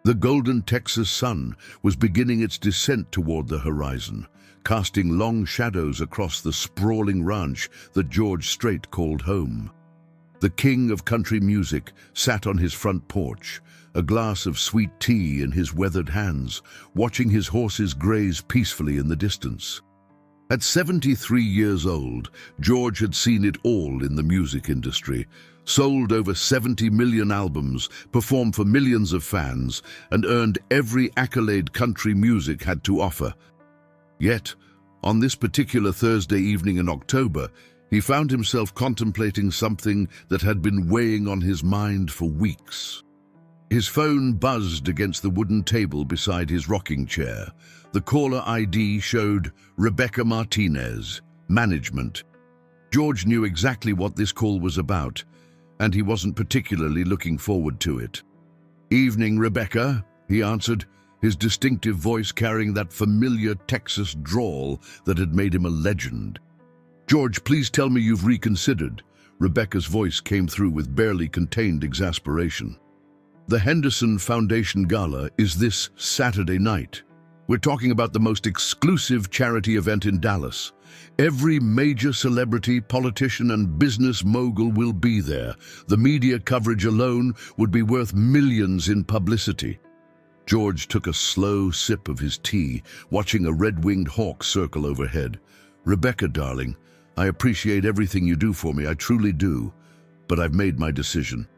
The golden Texas sun was beginning its descent toward the horizon, casting long shadows across the sprawling ranch that George Strait called home. The king of country music sat on his front porch, a glass of sweet tea in his weathered hands, watching his horses graze peacefully in the distance. At 73 years old, George had seen it all in the music industry, sold over 70 million albums, performed for millions of fans, and earned every accolade country music had to offer. Yet, on this particular Thursday evening in October, he found himself contemplating something that had been weighing on his mind for weeks. His phone buzzed against the wooden table beside his rocking chair. The caller ID showed Rebecca Martinez, management. George knew exactly what this call was about, and he wasn't particularly looking forward to it. "Evening, Rebecca," he answered, his distinctive voice carrying that familiar Texas drawl that had made him a legend. "George, please tell me you've reconsidered." Rebecca's voice came through with barely contained exasperation. "The Henderson Foundation Gala is this Saturday night. We're talking about the most exclusive charity event in Dallas. Every major celebrity, politician, and business mogul will be there. The media coverage alone would be worth millions in publicity." George took a slow sip of his tea, watching a red-winged hawk circle overhead. "Rebecca, darling, I appreciate everything you do for me, I truly do, but I've made my decision."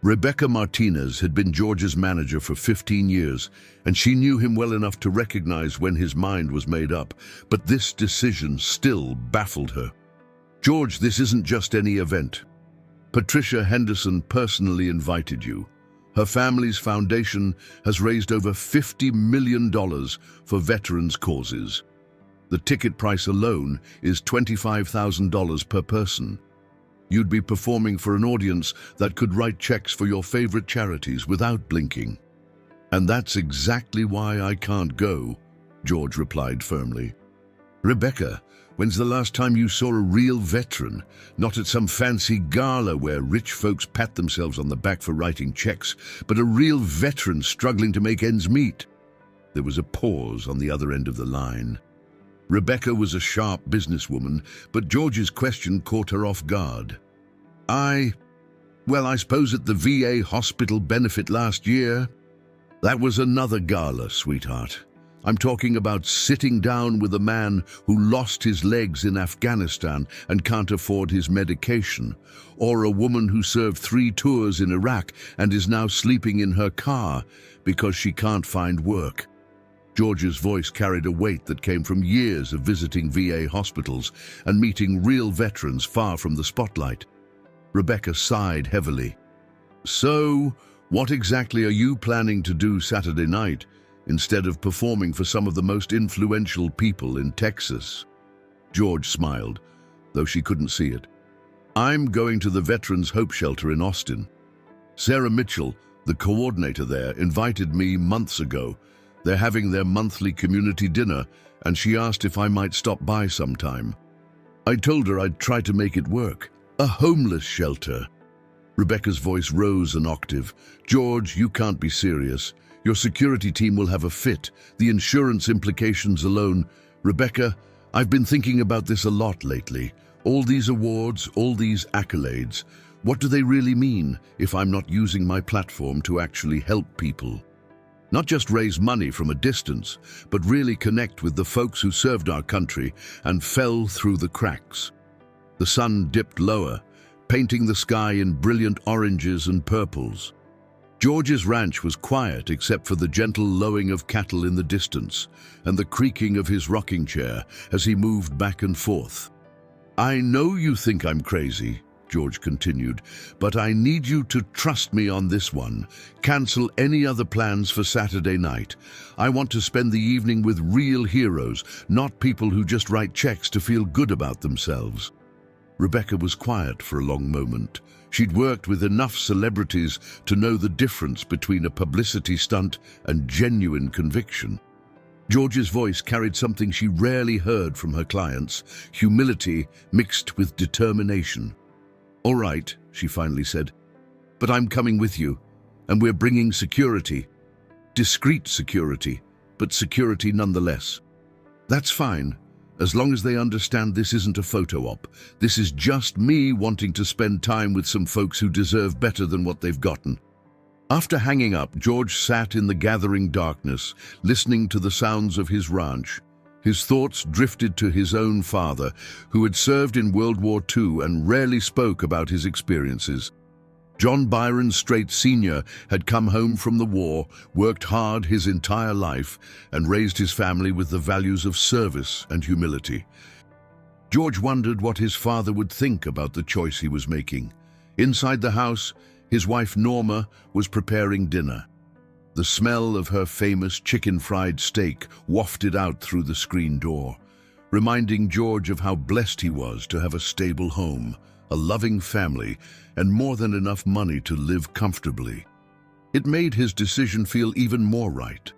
Rebecca Martinez had been George's manager for 15 years, and she knew him well enough to recognize when his mind was made up, but this decision still baffled her. "George, this isn't just any event. Patricia Henderson personally invited you. Her family's foundation has raised over $50 million for veterans' causes. The ticket price alone is $25,000 per person. You'd be performing for an audience that could write checks for your favorite charities without blinking." "And that's exactly why I can't go," George replied firmly. "Rebecca, when's the last time you saw a real veteran? Not at some fancy gala where rich folks pat themselves on the back for writing checks, but a real veteran struggling to make ends meet." There was a pause on the other end of the line. Rebecca was a sharp businesswoman, but George's question caught her off guard. I suppose at the VA hospital benefit last year." "That was another gala, sweetheart. I'm talking about sitting down with a man who lost his legs in Afghanistan and can't afford his medication, or a woman who served 3 tours in Iraq and is now sleeping in her car because she can't find work." George's voice carried a weight that came from years of visiting VA hospitals and meeting real veterans far from the spotlight. Rebecca sighed heavily. "So, what exactly are you planning to do Saturday night instead of performing for some of the most influential people in Texas?" George smiled, though she couldn't see it. "I'm going to the Veterans Hope Shelter in Austin. Sarah Mitchell, the coordinator there, invited me months ago. They're having their monthly community dinner, and she asked if I might stop by sometime. I told her I'd try to make it work. A homeless shelter." Rebecca's voice rose an octave. "George, you can't be serious. Your security team will have a fit. The insurance implications alone." "Rebecca, I've been thinking about this a lot lately. All these awards, all these accolades. What do they really mean if I'm not using my platform to actually help people? Not just raise money from a distance, but really connect with the folks who served our country and fell through the cracks." The sun dipped lower, painting the sky in brilliant oranges and purples. George's ranch was quiet except for the gentle lowing of cattle in the distance and the creaking of his rocking chair as he moved back and forth. "I know you think I'm crazy," George continued, "but I need you to trust me on this one. Cancel any other plans for Saturday night. I want to spend the evening with real heroes, not people who just write checks to feel good about themselves." Rebecca was quiet for a long moment. She'd worked with enough celebrities to know the difference between a publicity stunt and genuine conviction. George's voice carried something she rarely heard from her clients, humility mixed with determination. "All right," she finally said, "but I'm coming with you, and we're bringing security." Discreet security, but security nonetheless. That's fine, as long as they understand this isn't a photo op. This is just me wanting to spend time with some folks who deserve better than what they've gotten. After hanging up, George sat in the gathering darkness, listening to the sounds of his ranch. His thoughts drifted to his own father, who had served in World War II and rarely spoke about his experiences. John Byron Strait Sr. had come home from the war, worked hard his entire life, and raised his family with the values of service and humility. George wondered what his father would think about the choice he was making. Inside the house, his wife Norma was preparing dinner. The smell of her famous chicken fried steak wafted out through the screen door, reminding George of how blessed he was to have a stable home, a loving family, and more than enough money to live comfortably. It made his decision feel even more right.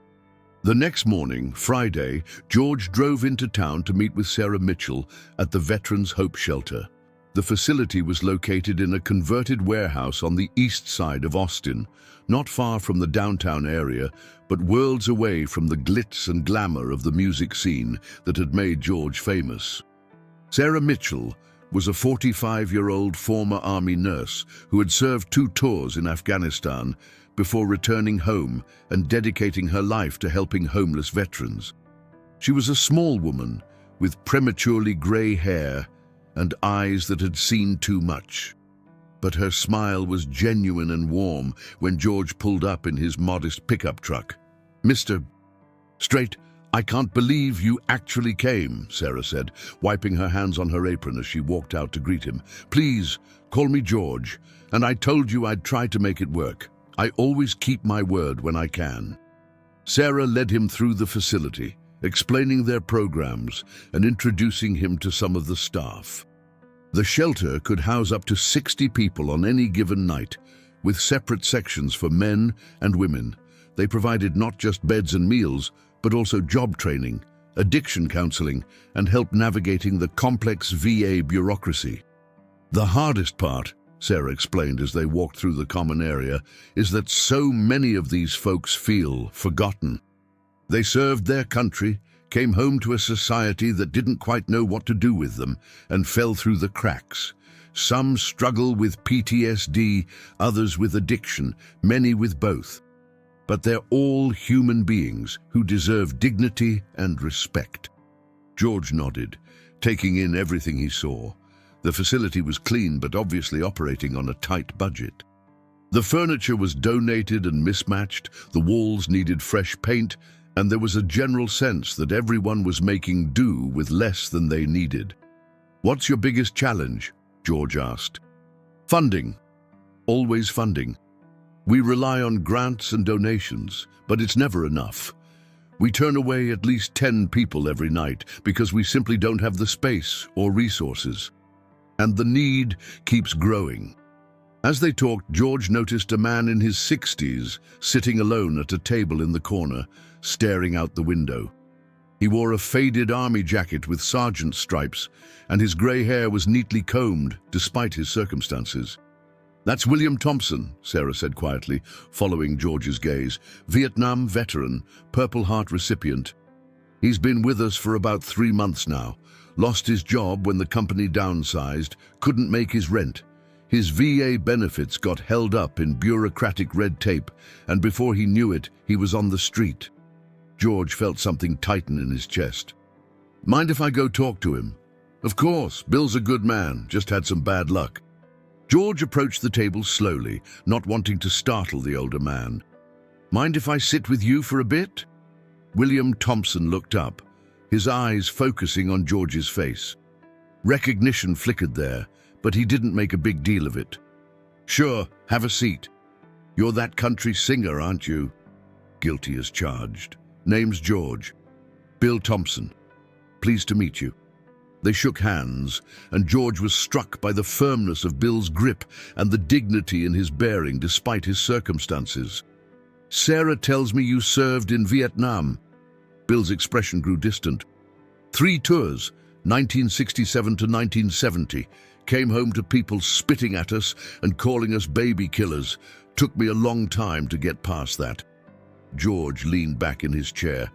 The next morning, Friday, George drove into town to meet with Sarah Mitchell at the Veterans Hope Shelter. The facility was located in a converted warehouse on the east side of Austin, not far from the downtown area, but worlds away from the glitz and glamour of the music scene that had made George famous. Sarah Mitchell was a 45-year-old former Army nurse who had served 2 tours in Afghanistan before returning home and dedicating her life to helping homeless veterans. She was a small woman with prematurely gray hair and eyes that had seen too much. But her smile was genuine and warm when George pulled up in his modest pickup truck. "Mr. Strait, I can't believe you actually came," Sarah said, wiping her hands on her apron as she walked out to greet him. "Please, call me George, and I told you I'd try to make it work. I always keep my word when I can." Sarah led him through the facility, explaining their programs and introducing him to some of the staff. The shelter could house up to 60 people on any given night, with separate sections for men and women. They provided not just beds and meals, but also job training, addiction counseling, and help navigating the complex VA bureaucracy. "The hardest part," Sarah explained as they walked through the common area, "is that so many of these folks feel forgotten. They served their country, came home to a society that didn't quite know what to do with them, and fell through the cracks. Some struggle with PTSD, others with addiction, many with both. But they're all human beings who deserve dignity and respect." George nodded, taking in everything he saw. The facility was clean but obviously operating on a tight budget. The furniture was donated and mismatched, the walls needed fresh paint, and there was a general sense that everyone was making do with less than they needed. "What's your biggest challenge?" George asked. "Funding. Always funding. We rely on grants and donations, but it's never enough. We turn away at least 10 people every night because we simply don't have the space or resources. And the need keeps growing." As they talked, George noticed a man in his 60s sitting alone at a table in the corner, staring out the window. He wore a faded army jacket with sergeant stripes, and his gray hair was neatly combed despite his circumstances. "That's William Thompson," Sarah said quietly, following George's gaze. "Vietnam veteran, Purple Heart recipient. He's been with us for about 3 months now. Lost his job when the company downsized, couldn't make his rent. His VA benefits got held up in bureaucratic red tape, and before he knew it, he was on the street." George felt something tighten in his chest. "Mind if I go talk to him?" "Of course, Bill's a good man, just had some bad luck." George approached the table slowly, not wanting to startle the older man. "Mind if I sit with you for a bit?" William Thompson looked up, his eyes focusing on George's face. Recognition flickered there, but he didn't make a big deal of it. "Sure, have a seat. You're that country singer, aren't you?" "Guilty as charged. Name's George. Bill Thompson. Pleased to meet you." They shook hands, and George was struck by the firmness of Bill's grip and the dignity in his bearing despite his circumstances. "Sarah tells me you served in Vietnam." Bill's expression grew distant. 3 tours, 1967 to 1970. Came home to people spitting at us and calling us baby killers. Took me a long time to get past that. George leaned back in his chair.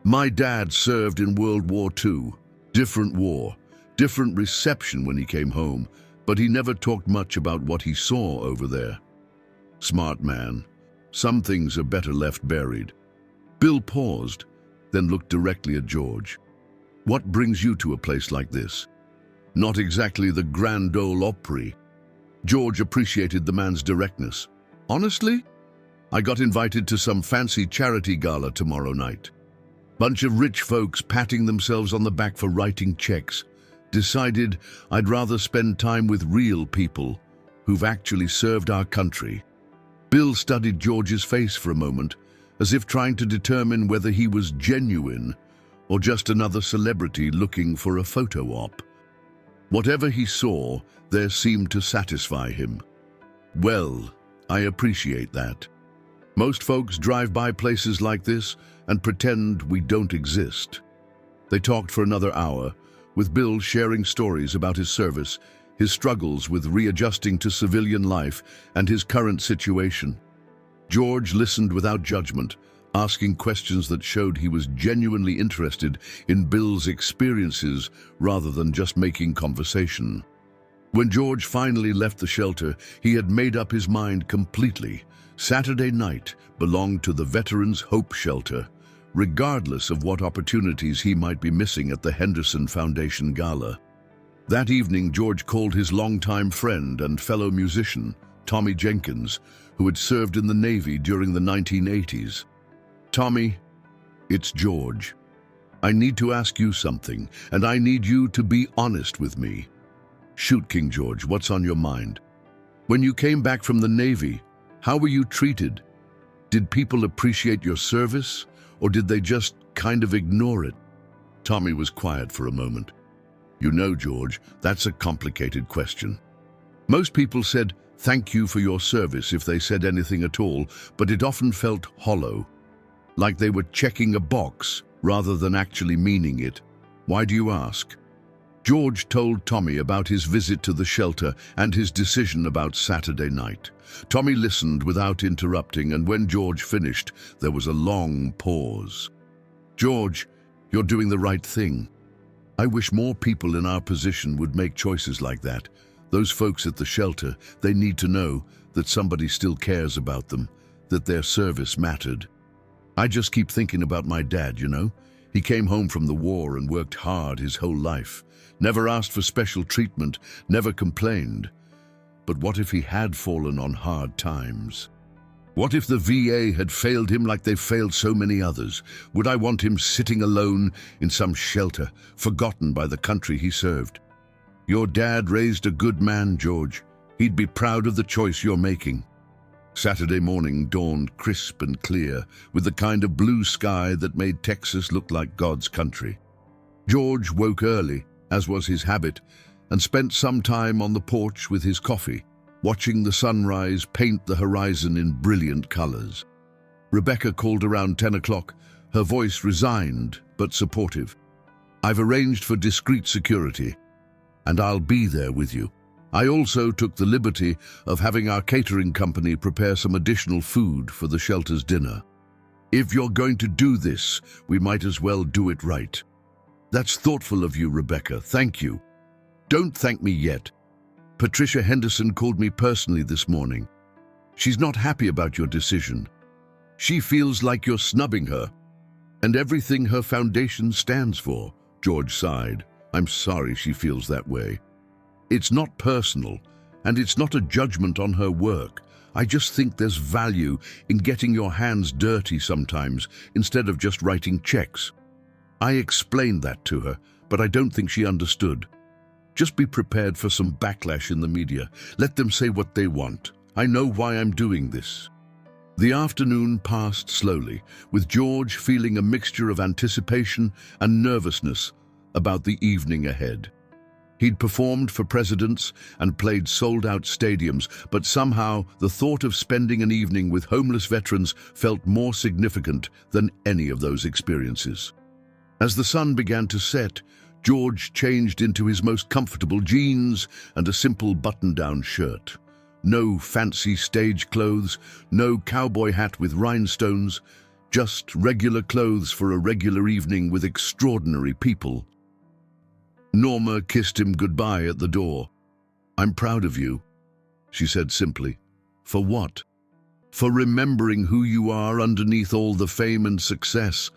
My dad served in World War II. Different war, different reception when he came home, but he never talked much about what he saw over there. Smart man. Some things are better left buried. Bill paused, then looked directly at George. What brings you to a place like this? Not exactly the Grand Ole Opry. George appreciated the man's directness. Honestly, I got invited to some fancy charity gala tomorrow night. Bunch of rich folks patting themselves on the back for writing checks. Decided I'd rather spend time with real people who've actually served our country. Bill studied George's face for a moment, as if trying to determine whether he was genuine or just another celebrity looking for a photo op. Whatever he saw, there seemed to satisfy him. Well, I appreciate that. Most folks drive by places like this and pretend we don't exist. They talked for another hour, with Bill sharing stories about his service, his struggles with readjusting to civilian life, and his current situation. George listened without judgment, asking questions that showed he was genuinely interested in Bill's experiences rather than just making conversation. When George finally left the shelter, he had made up his mind completely. Saturday night belonged to the Veterans Hope Shelter, regardless of what opportunities he might be missing at the Henderson Foundation Gala. That evening, George called his longtime friend and fellow musician, Tommy Jenkins, who had served in the Navy during the 1980s. Tommy, it's George. I need to ask you something, and I need you to be honest with me. Shoot, King George, what's on your mind? When you came back from the Navy, how were you treated? Did people appreciate your service, or did they just kind of ignore it? Tommy was quiet for a moment. You know, George, that's a complicated question. Most people said, thank you for your service if they said anything at all, but it often felt hollow, like they were checking a box rather than actually meaning it. Why do you ask? George told Tommy about his visit to the shelter and his decision about Saturday night. Tommy listened without interrupting, and when George finished, there was a long pause. George, you're doing the right thing. I wish more people in our position would make choices like that. Those folks at the shelter, they need to know that somebody still cares about them, that their service mattered. I just keep thinking about my dad, you know? He came home from the war and worked hard his whole life. Never asked for special treatment, never complained. But what if he had fallen on hard times? What if the VA had failed him like they've failed so many others? Would I want him sitting alone in some shelter, forgotten by the country he served? Your dad raised a good man, George. He'd be proud of the choice you're making. Saturday morning dawned crisp and clear, with the kind of blue sky that made Texas look like God's country. George woke early, as was his habit, and spent some time on the porch with his coffee, watching the sunrise paint the horizon in brilliant colors. Rebecca called around 10 o'clock, her voice resigned but supportive. I've arranged for discreet security, and I'll be there with you. I also took the liberty of having our catering company prepare some additional food for the shelter's dinner. If you're going to do this, we might as well do it right. That's thoughtful of you, Rebecca. Thank you. Don't thank me yet. Patricia Henderson called me personally this morning. She's not happy about your decision. She feels like you're snubbing her and everything her foundation stands for. George sighed. I'm sorry she feels that way. It's not personal, and it's not a judgment on her work. I just think there's value in getting your hands dirty sometimes instead of just writing checks. I explained that to her, but I don't think she understood. Just be prepared for some backlash in the media. Let them say what they want. I know why I'm doing this. The afternoon passed slowly, with George feeling a mixture of anticipation and nervousness about the evening ahead. He'd performed for presidents and played sold-out stadiums, but somehow the thought of spending an evening with homeless veterans felt more significant than any of those experiences. As the sun began to set, George changed into his most comfortable jeans and a simple button-down shirt. No fancy stage clothes, no cowboy hat with rhinestones, just regular clothes for a regular evening with extraordinary people. Norma kissed him goodbye at the door. "I'm proud of you," she said simply. "For what?" "For remembering who you are underneath all the fame and success."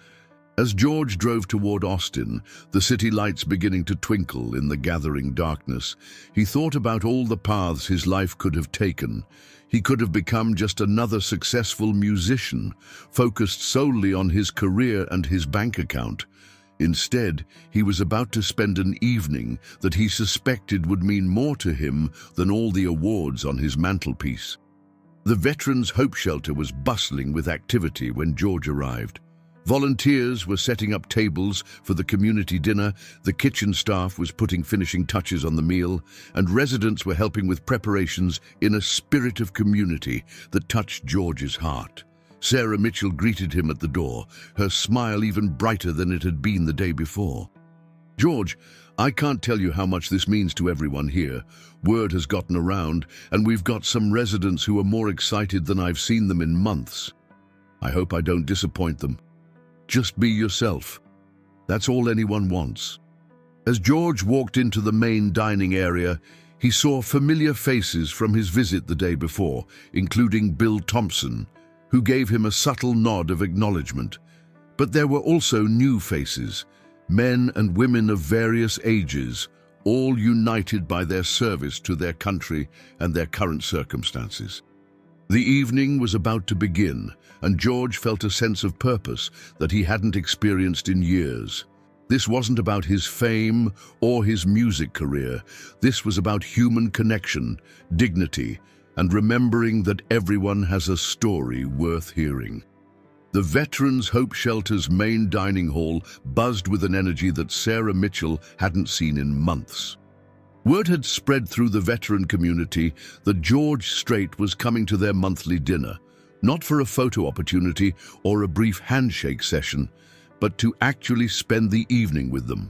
As George drove toward Austin, the city lights beginning to twinkle in the gathering darkness, he thought about all the paths his life could have taken. He could have become just another successful musician, focused solely on his career and his bank account. Instead, he was about to spend an evening that he suspected would mean more to him than all the awards on his mantelpiece. The Veterans Hope Shelter was bustling with activity when George arrived. Volunteers were setting up tables for the community dinner, the kitchen staff was putting finishing touches on the meal, and residents were helping with preparations in a spirit of community that touched George's heart. Sarah Mitchell greeted him at the door, her smile even brighter than it had been the day before. "George, I can't tell you how much this means to everyone here. Word has gotten around, and we've got some residents who are more excited than I've seen them in months. I hope I don't disappoint them. Just be yourself. That's all anyone wants." As George walked into the main dining area, he saw familiar faces from his visit the day before, including Bill Thompson, who gave him a subtle nod of acknowledgement. But there were also new faces, men and women of various ages, all united by their service to their country and their current circumstances. The evening was about to begin, and George felt a sense of purpose that he hadn't experienced in years. This wasn't about his fame or his music career. This was about human connection, dignity, and remembering that everyone has a story worth hearing. The Veterans Hope Shelter's main dining hall buzzed with an energy that Sarah Mitchell hadn't seen in months. Word had spread through the veteran community that George Strait was coming to their monthly dinner, not for a photo opportunity or a brief handshake session, but to actually spend the evening with them.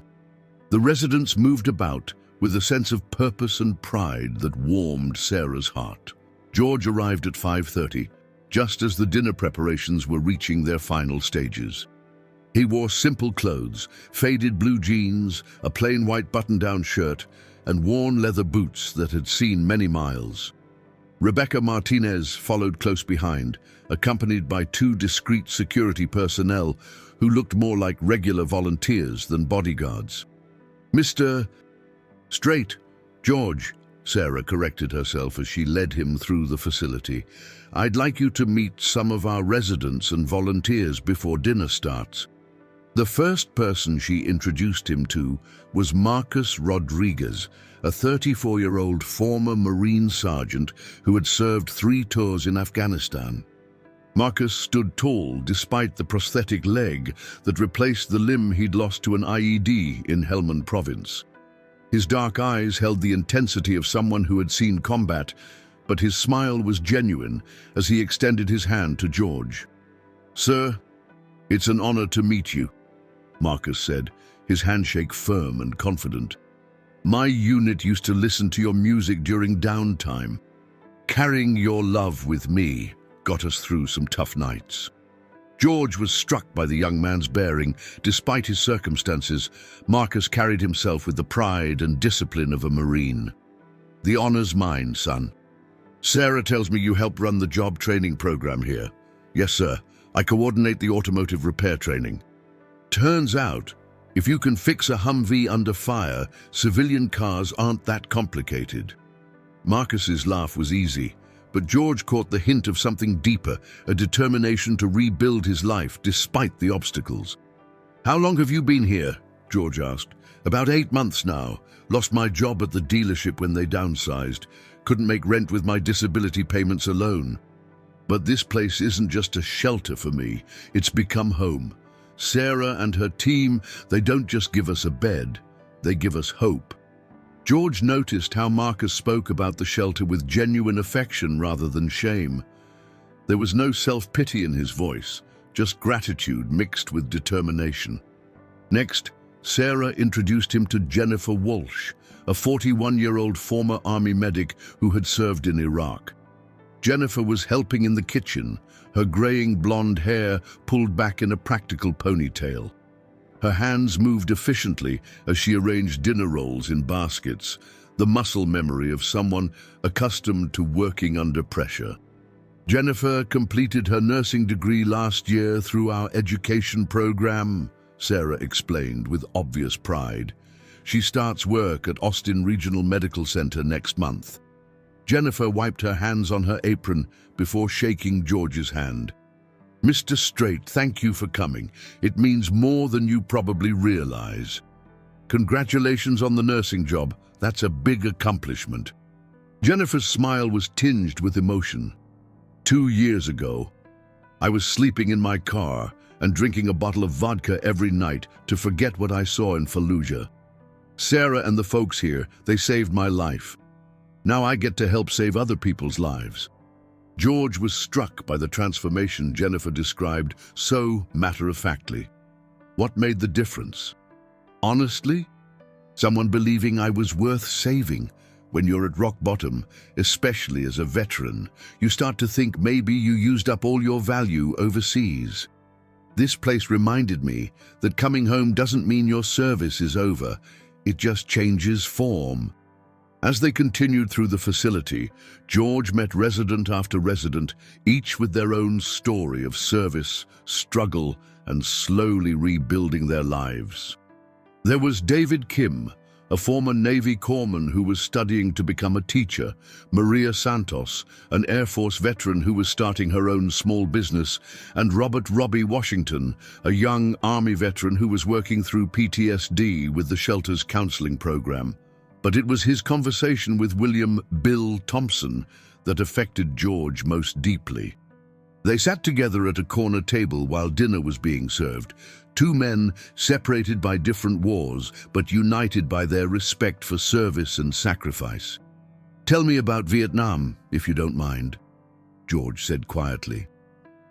The residents moved about with a sense of purpose and pride that warmed Sarah's heart. George arrived at 5:30, just as the dinner preparations were reaching their final stages. He wore simple clothes, faded blue jeans, a plain white button-down shirt, and worn leather boots that had seen many miles. Rebecca Martinez followed close behind, accompanied by two discreet security personnel who looked more like regular volunteers than bodyguards. "Mr. Strait, George," Sarah corrected herself as she led him through the facility. "I'd like you to meet some of our residents and volunteers before dinner starts." The first person she introduced him to was Marcus Rodriguez, a 34-year-old former Marine sergeant who had served 3 tours in Afghanistan. Marcus stood tall despite the prosthetic leg that replaced the limb he'd lost to an IED in Helmand Province. His dark eyes held the intensity of someone who had seen combat, but his smile was genuine as he extended his hand to George. "Sir, it's an honor to meet you," Marcus said, his handshake firm and confident. "My unit used to listen to your music during downtime. Carrying your love with me got us through some tough nights." George was struck by the young man's bearing. Despite his circumstances, Marcus carried himself with the pride and discipline of a Marine. "The honor's mine, son. Sarah tells me you help run the job training program here." "Yes, sir. I coordinate the automotive repair training." "Turns out, if you can fix a Humvee under fire, civilian cars aren't that complicated." Marcus's laugh was easy, but George caught the hint of something deeper, a determination to rebuild his life despite the obstacles. "How long have you been here?" George asked. "About 8 months now. Lost my job at the dealership when they downsized. Couldn't make rent with my disability payments alone. But this place isn't just a shelter for me. It's become home. Sarah and her team, they don't just give us a bed, they give us hope." George noticed how Marcus spoke about the shelter with genuine affection rather than shame. There was no self-pity in his voice, just gratitude mixed with determination. Next, Sarah introduced him to Jennifer Walsh, a 41-year-old former Army medic who had served in Iraq. Jennifer was helping in the kitchen, her graying blonde hair pulled back in a practical ponytail. Her hands moved efficiently as she arranged dinner rolls in baskets, the muscle memory of someone accustomed to working under pressure. Jennifer completed her nursing degree last year through our education program, Sarah explained with obvious pride. She starts work at Austin Regional Medical Center next month. Jennifer wiped her hands on her apron before shaking George's hand. Mr. Strait, thank you for coming. It means more than you probably realize. Congratulations on the nursing job. That's a big accomplishment. Jennifer's smile was tinged with emotion. 2 years ago, I was sleeping in my car and drinking a bottle of vodka every night to forget what I saw in Fallujah. Sarah and the folks here, they saved my life. Now I get to help save other people's lives. George was struck by the transformation Jennifer described so matter-of-factly. What made the difference? Honestly, someone believing I was worth saving. When you're at rock bottom, especially as a veteran, you start to think maybe you used up all your value overseas. This place reminded me that coming home doesn't mean your service is over, it just changes form. As they continued through the facility, George met resident after resident, each with their own story of service, struggle, and slowly rebuilding their lives. There was David Kim, a former Navy corpsman who was studying to become a teacher, Maria Santos, an Air Force veteran who was starting her own small business, and Robert "Robbie" Washington, a young Army veteran who was working through PTSD with the shelter's counseling program. But it was his conversation with William "Bill" Thompson that affected George most deeply. They sat together at a corner table while dinner was being served, two men separated by different wars but united by their respect for service and sacrifice. "Tell me about Vietnam, if you don't mind," George said quietly.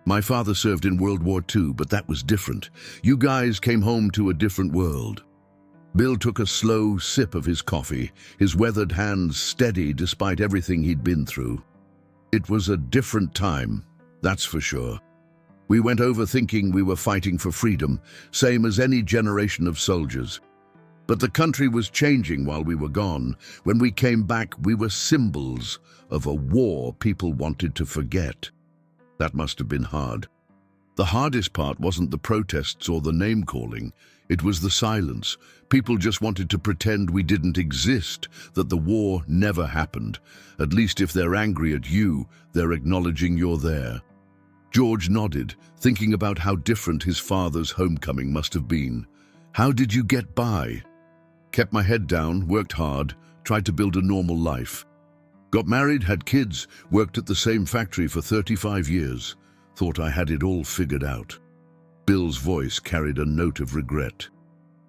"My father served in World War II, but that was different. You guys came home to a different world." Bill took a slow sip of his coffee, his weathered hands steady despite everything he'd been through. "It was a different time, that's for sure. We went over thinking we were fighting for freedom, same as any generation of soldiers. But the country was changing while we were gone. When we came back, we were symbols of a war people wanted to forget. That must have been hard. The hardest part wasn't the protests or the name-calling. It was the silence. People just wanted to pretend we didn't exist, that the war never happened. At least if they're angry at you, they're acknowledging you're there." George nodded, thinking about how different his father's homecoming must have been. "How did you get by?" "Kept my head down, worked hard, tried to build a normal life. Got married, had kids, worked at the same factory for 35 years. Thought I had it all figured out." Bill's voice carried a note of regret.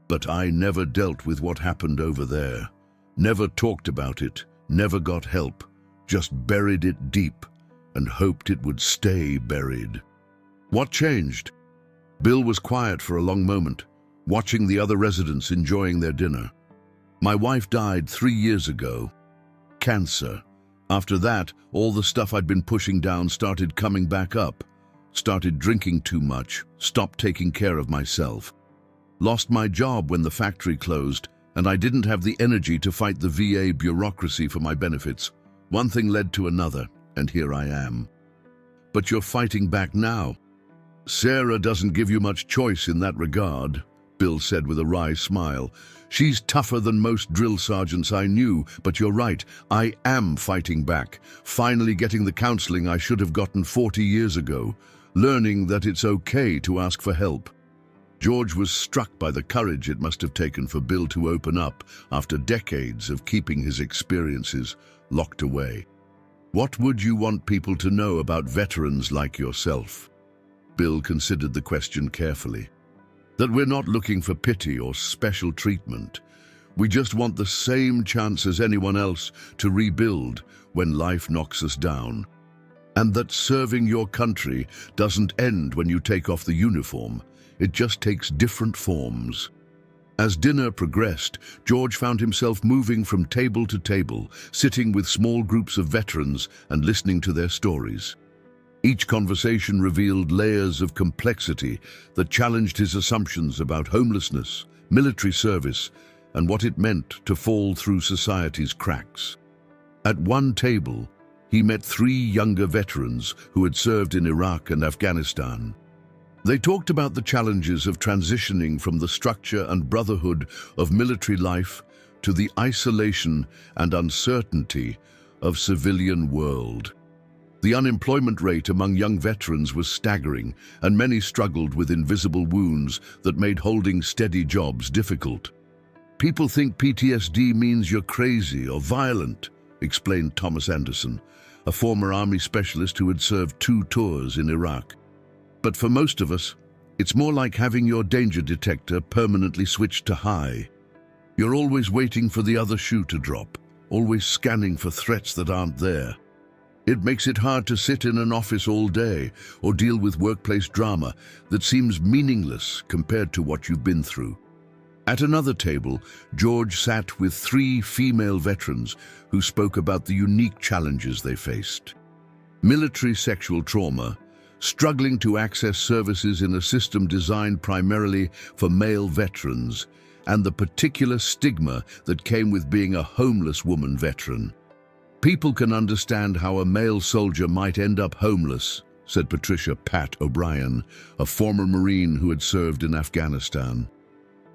"But I never dealt with what happened over there. Never talked about it, never got help, just buried it deep and hoped it would stay buried." "What changed?" Bill was quiet for a long moment, watching the other residents enjoying their dinner. "My wife died 3 years ago. Cancer. After that, all the stuff I'd been pushing down started coming back up. Started drinking too much, stopped taking care of myself. Lost my job when the factory closed, and I didn't have the energy to fight the VA bureaucracy for my benefits. One thing led to another, and here I am." "But you're fighting back now." "Sarah doesn't give you much choice in that regard," Bill said with a wry smile. "She's tougher than most drill sergeants I knew, but you're right, I am fighting back, finally getting the counseling I should have gotten 40 years ago, learning that it's okay to ask for help." George was struck by the courage it must have taken for Bill to open up after decades of keeping his experiences locked away. "What would you want people to know about veterans like yourself?" Bill considered the question carefully. "That we're not looking for pity or special treatment. We just want the same chance as anyone else to rebuild when life knocks us down. And that serving your country doesn't end when you take off the uniform. It just takes different forms. As dinner progressed, George found himself moving from table to table, sitting with small groups of veterans and listening to their stories. Each conversation revealed layers of complexity that challenged his assumptions about homelessness, military service, and what it meant to fall through society's cracks. At one table, he met 3 younger veterans who had served in Iraq and Afghanistan. They talked about the challenges of transitioning from the structure and brotherhood of military life to the isolation and uncertainty of civilian world. The unemployment rate among young veterans was staggering, and many struggled with invisible wounds that made holding steady jobs difficult. "People think PTSD means you're crazy or violent," explained Thomas Anderson, a former Army specialist who had served 2 tours in Iraq. "But for most of us, it's more like having your danger detector permanently switched to high. You're always waiting for the other shoe to drop, always scanning for threats that aren't there. It makes it hard to sit in an office all day or deal with workplace drama that seems meaningless compared to what you've been through." At another table, George sat with 3 female veterans who spoke about the unique challenges they faced. Military sexual trauma, struggling to access services in a system designed primarily for male veterans, and the particular stigma that came with being a homeless woman veteran. "People can understand how a male soldier might end up homeless," said Patricia "Pat" O'Brien, a former Marine who had served in Afghanistan.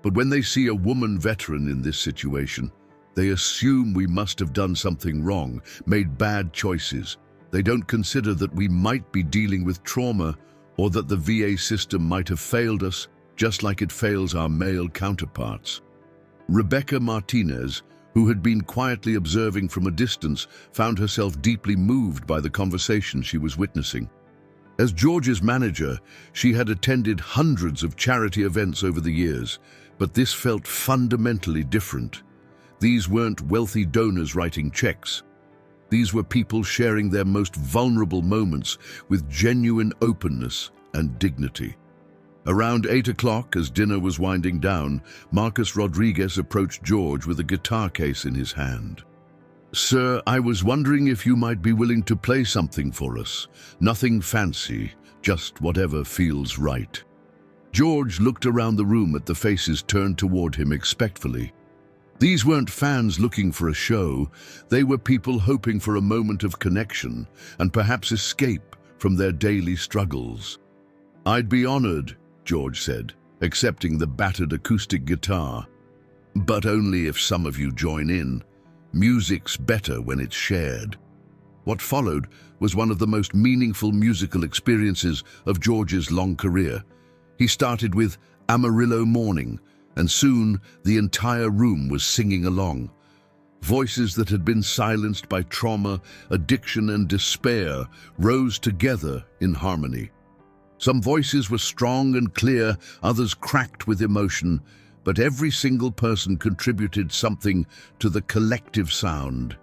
"But when they see a woman veteran in this situation, they assume we must have done something wrong, made bad choices. They don't consider that we might be dealing with trauma or that the VA system might have failed us, just like it fails our male counterparts." Rebecca Martinez, who had been quietly observing from a distance, found herself deeply moved by the conversation she was witnessing. As George's manager, she had attended hundreds of charity events over the years, but this felt fundamentally different. These weren't wealthy donors writing checks. These were people sharing their most vulnerable moments with genuine openness and dignity. Around 8 o'clock, as dinner was winding down, Marcus Rodriguez approached George with a guitar case in his hand. "Sir, I was wondering if you might be willing to play something for us. Nothing fancy, just whatever feels right." George looked around the room at the faces turned toward him expectfully. These weren't fans looking for a show. They were people hoping for a moment of connection and perhaps escape from their daily struggles. "I'd be honored," George said, accepting the battered acoustic guitar. "But only if some of you join in. Music's better when it's shared." What followed was one of the most meaningful musical experiences of George's long career. He started with "Amarillo Morning," and soon the entire room was singing along. Voices that had been silenced by trauma, addiction, and despair rose together in harmony. Some voices were strong and clear, others cracked with emotion, but every single person contributed something to the collective sound.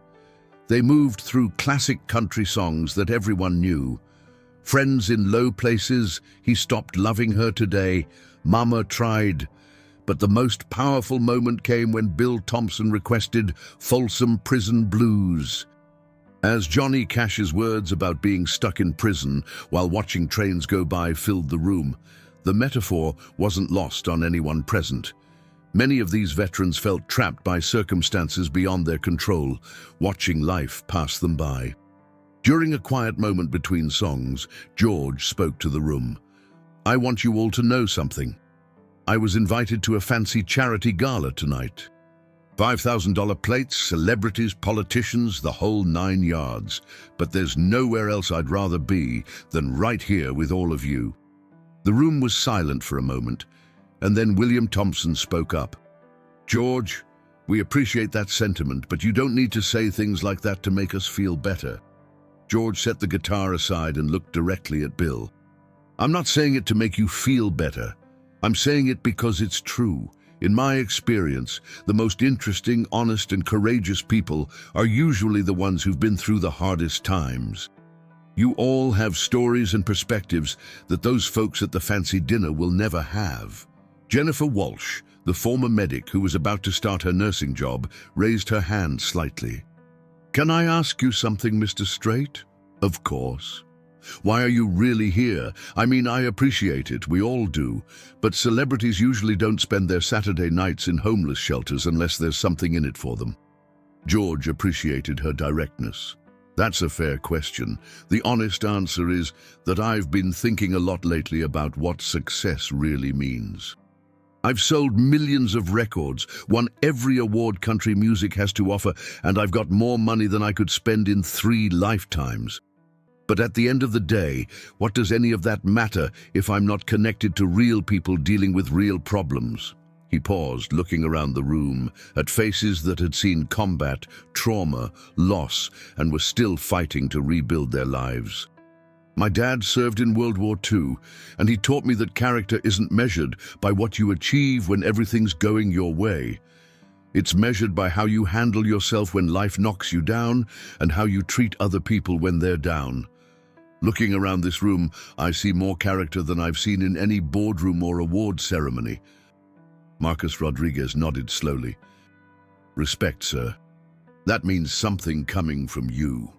They moved through classic country songs that everyone knew. "Friends in Low Places," "He Stopped Loving Her Today," "Mama Tried." But the most powerful moment came when Bill Thompson requested "Folsom Prison Blues." As Johnny Cash's words about being stuck in prison while watching trains go by filled the room, the metaphor wasn't lost on anyone present. Many of these veterans felt trapped by circumstances beyond their control, watching life pass them by. During a quiet moment between songs, George spoke to the room. "I want you all to know something. I was invited to a fancy charity gala tonight. $5,000 plates, celebrities, politicians, the whole 9 yards. But there's nowhere else I'd rather be than right here with all of you." The room was silent for a moment, and then William Thompson spoke up. "George, we appreciate that sentiment, but you don't need to say things like that to make us feel better." George set the guitar aside and looked directly at Bill. "I'm not saying it to make you feel better. I'm saying it because it's true. In my experience, the most interesting, honest, and courageous people are usually the ones who've been through the hardest times. You all have stories and perspectives that those folks at the fancy dinner will never have. Jennifer Walsh, the former medic who was about to start her nursing job, raised her hand slightly. "Can I ask you something, Mr. Strait?" "Of course." "Why are you really here? I mean, I appreciate it, we all do, but celebrities usually don't spend their Saturday nights in homeless shelters unless there's something in it for them." George appreciated her directness. "That's a fair question. The honest answer is that I've been thinking a lot lately about what success really means. I've sold millions of records, won every award country music has to offer, and I've got more money than I could spend in 3 lifetimes. But at the end of the day, what does any of that matter if I'm not connected to real people dealing with real problems?" He paused, looking around the room, at faces that had seen combat, trauma, loss, and were still fighting to rebuild their lives. "My dad served in World War II, and he taught me that character isn't measured by what you achieve when everything's going your way. It's measured by how you handle yourself when life knocks you down and how you treat other people when they're down. Looking around this room, I see more character than I've seen in any boardroom or award ceremony." Marcus Rodriguez nodded slowly. "Respect, sir. That means something coming from you."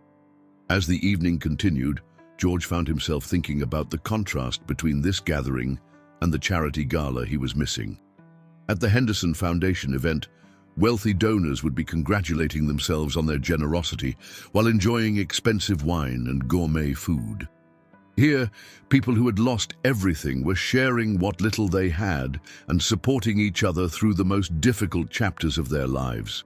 As the evening continued, George found himself thinking about the contrast between this gathering and the charity gala he was missing. At the Henderson Foundation event, wealthy donors would be congratulating themselves on their generosity while enjoying expensive wine and gourmet food. Here, people who had lost everything were sharing what little they had and supporting each other through the most difficult chapters of their lives.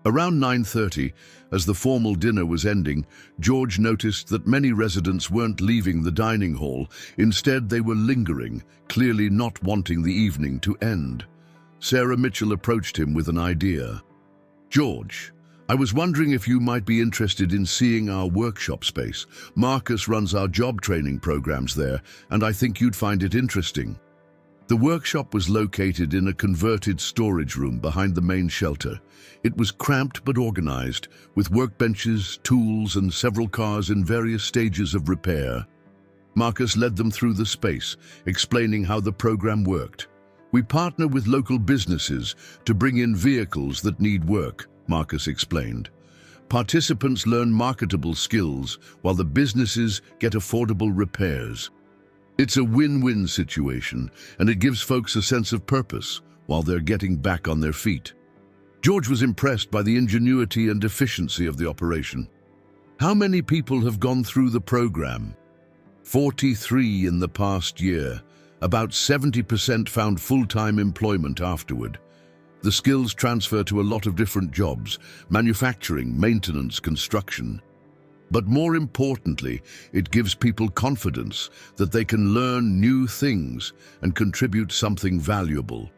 Around 9:30, as the formal dinner was ending, George noticed that many residents weren't leaving the dining hall. Instead, they were lingering, clearly not wanting the evening to end. Sarah Mitchell approached him with an idea. "George, I was wondering if you might be interested in seeing our workshop space. Marcus runs our job training programs there, and I think you'd find it interesting." The workshop was located in a converted storage room behind the main shelter. It was cramped but organized, with workbenches, tools, and several cars in various stages of repair. Marcus led them through the space, explaining how the program worked. "We partner with local businesses to bring in vehicles that need work," Marcus explained. "Participants learn marketable skills, while the businesses get affordable repairs. It's a win-win situation, and it gives folks a sense of purpose while they're getting back on their feet." George was impressed by the ingenuity and efficiency of the operation. "How many people have gone through the program?" 43 in the past year. About 70% found full-time employment afterward. The skills transfer to a lot of different jobs: manufacturing, maintenance, construction. But more importantly, it gives people confidence that they can learn new things and contribute something valuable.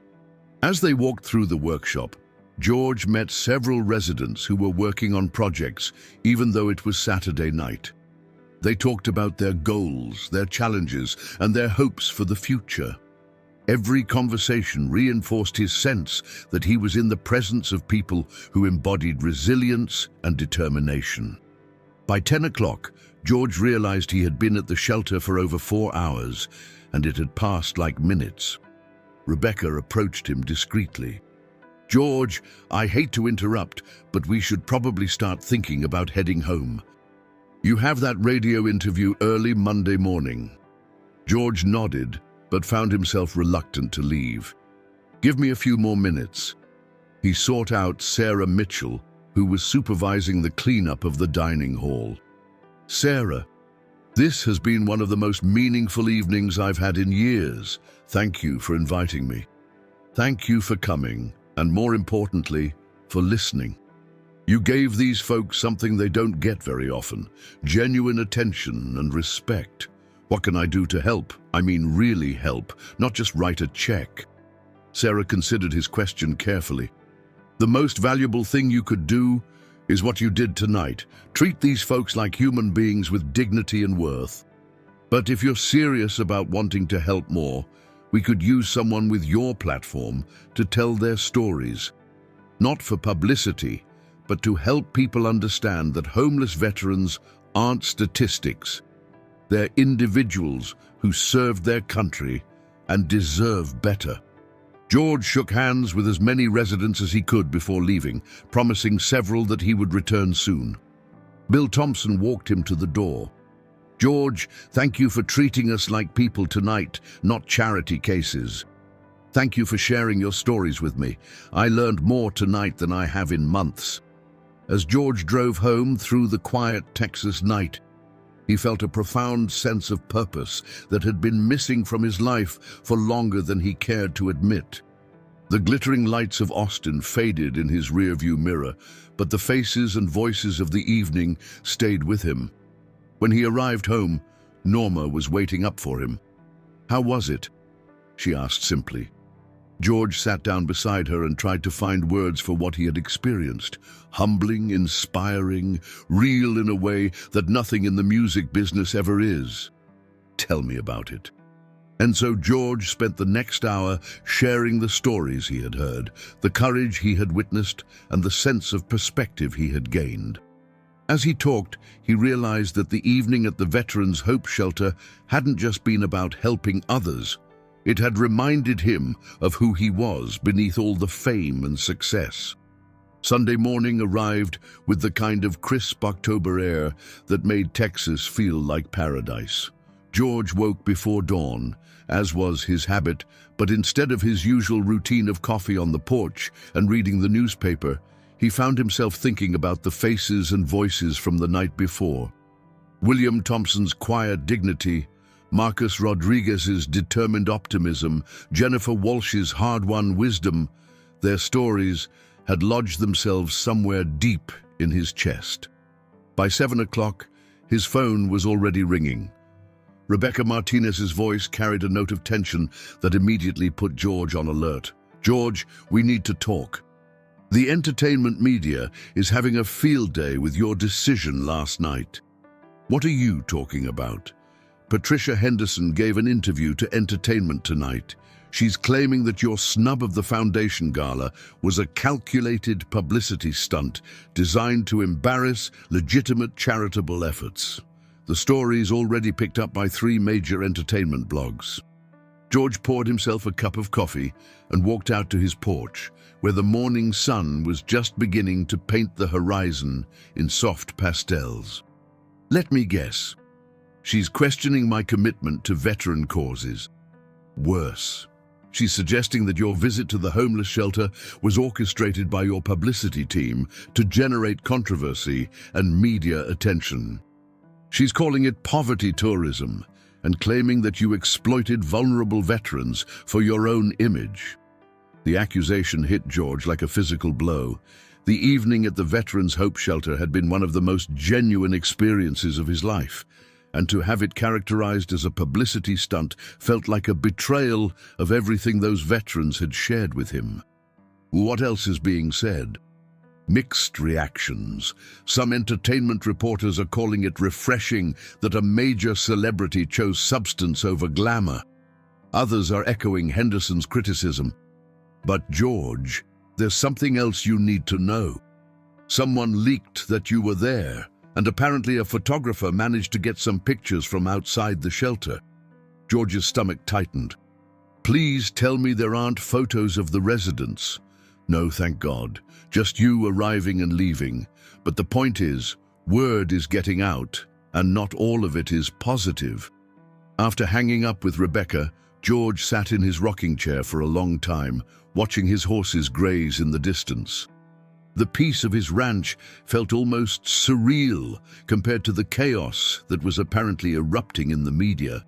As they walked through the workshop, George met several residents who were working on projects, even though it was Saturday night. They talked about their goals, their challenges, and their hopes for the future. Every conversation reinforced his sense that he was in the presence of people who embodied resilience and determination. By 10 o'clock, George realized he had been at the shelter for over 4 hours, and it had passed like minutes. Rebecca approached him discreetly. "George, I hate to interrupt, but we should probably start thinking about heading home. You have that radio interview early Monday morning." George nodded, but found himself reluctant to leave. "Give me a few more minutes." He sought out Sarah Mitchell, who was supervising the cleanup of the dining hall. "Sarah, this has been one of the most meaningful evenings I've had in years. Thank you for inviting me. Thank you for coming, and more importantly, for listening. You gave these folks something they don't get very often: genuine attention and respect. What can I do to help? I mean really help, not just write a check." Sarah considered his question carefully. "The most valuable thing you could do is what you did tonight. Treat these folks like human beings with dignity and worth. But if you're serious about wanting to help more, we could use someone with your platform to tell their stories. Not for publicity, but to help people understand that homeless veterans aren't statistics. They're individuals who served their country and deserve better." George shook hands with as many residents as he could before leaving, promising several that he would return soon. Bill Thompson walked him to the door. "George, thank you for treating us like people tonight, not charity cases. Thank you for sharing your stories with me. I learned more tonight than I have in months." As George drove home through the quiet Texas night, he felt a profound sense of purpose that had been missing from his life for longer than he cared to admit. The glittering lights of Austin faded in his rearview mirror, but the faces and voices of the evening stayed with him. When he arrived home, Norma was waiting up for him. "How was it?" she asked simply. George sat down beside her and tried to find words for what he had experienced. Humbling, inspiring, real in a way that nothing in the music business ever is. "Tell me about it." And so George spent the next hour sharing the stories he had heard, the courage he had witnessed, and the sense of perspective he had gained. As he talked, he realized that the evening at the Veterans Hope Shelter hadn't just been about helping others. It had reminded him of who he was beneath all the fame and success. Sunday morning arrived with the kind of crisp October air that made Texas feel like paradise. George woke before dawn, as was his habit, but instead of his usual routine of coffee on the porch and reading the newspaper, he found himself thinking about the faces and voices from the night before. William Thompson's quiet dignity, Marcus Rodriguez's determined optimism, Jennifer Walsh's hard-won wisdom, their stories had lodged themselves somewhere deep in his chest. By 7 o'clock, his phone was already ringing. Rebecca Martinez's voice carried a note of tension that immediately put George on alert. "George, we need to talk. The entertainment media is having a field day with your decision last night." "What are you talking about?" "Patricia Henderson gave an interview to Entertainment Tonight. She's claiming that your snub of the Foundation Gala was a calculated publicity stunt designed to embarrass legitimate charitable efforts. The story's already picked up by 3 major entertainment blogs." George poured himself a cup of coffee and walked out to his porch, where the morning sun was just beginning to paint the horizon in soft pastels. "Let me guess. She's questioning my commitment to veteran causes. Worse, she's suggesting that your visit to the homeless shelter was orchestrated by your publicity team to generate controversy and media attention. She's calling it poverty tourism and claiming that you exploited vulnerable veterans for your own image." The accusation hit George like a physical blow. The evening at the Veterans Hope Shelter had been one of the most genuine experiences of his life, and to have it characterized as a publicity stunt felt like a betrayal of everything those veterans had shared with him. What else is being said? Mixed reactions. Some entertainment reporters are calling it refreshing that a major celebrity chose substance over glamour. Others are echoing Henderson's criticism. But George, there's something else you need to know. Someone leaked that you were there, and apparently a photographer managed to get some pictures from outside the shelter. George's stomach tightened. "Please tell me there aren't photos of the residents." "No, thank God. Just you arriving and leaving. But the point is, word is getting out, and not all of it is positive." After hanging up with Rebecca, George sat in his rocking chair for a long time, watching his horses graze in the distance. The peace of his ranch felt almost surreal compared to the chaos that was apparently erupting in the media.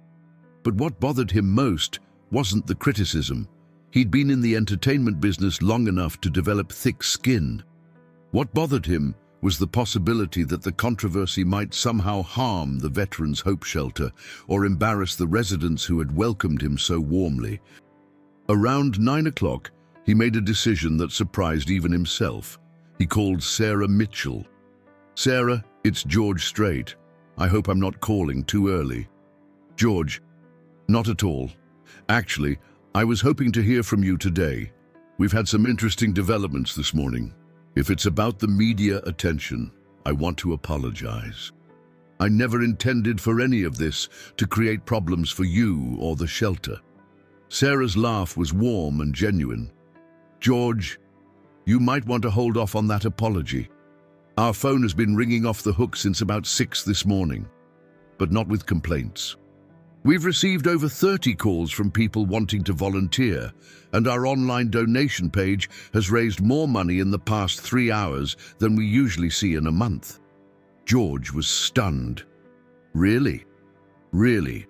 But what bothered him most wasn't the criticism. He'd been in the entertainment business long enough to develop thick skin. What bothered him was the possibility that the controversy might somehow harm the Veterans Hope Shelter or embarrass the residents who had welcomed him so warmly. Around 9 o'clock, he made a decision that surprised even himself. He called Sarah Mitchell. "Sarah, it's George Strait. I hope I'm not calling too early." "George, not at all. Actually, I was hoping to hear from you today. We've had some interesting developments this morning. If it's about the media attention, I want to apologize. I never intended for any of this to create problems for you or the shelter." Sarah's laugh was warm and genuine. "George, you might want to hold off on that apology. Our phone has been ringing off the hook since about 6 this morning, but not with complaints. We've received over 30 calls from people wanting to volunteer, and our online donation page has raised more money in the past 3 hours than we usually see in a month." George was stunned. Really? Really?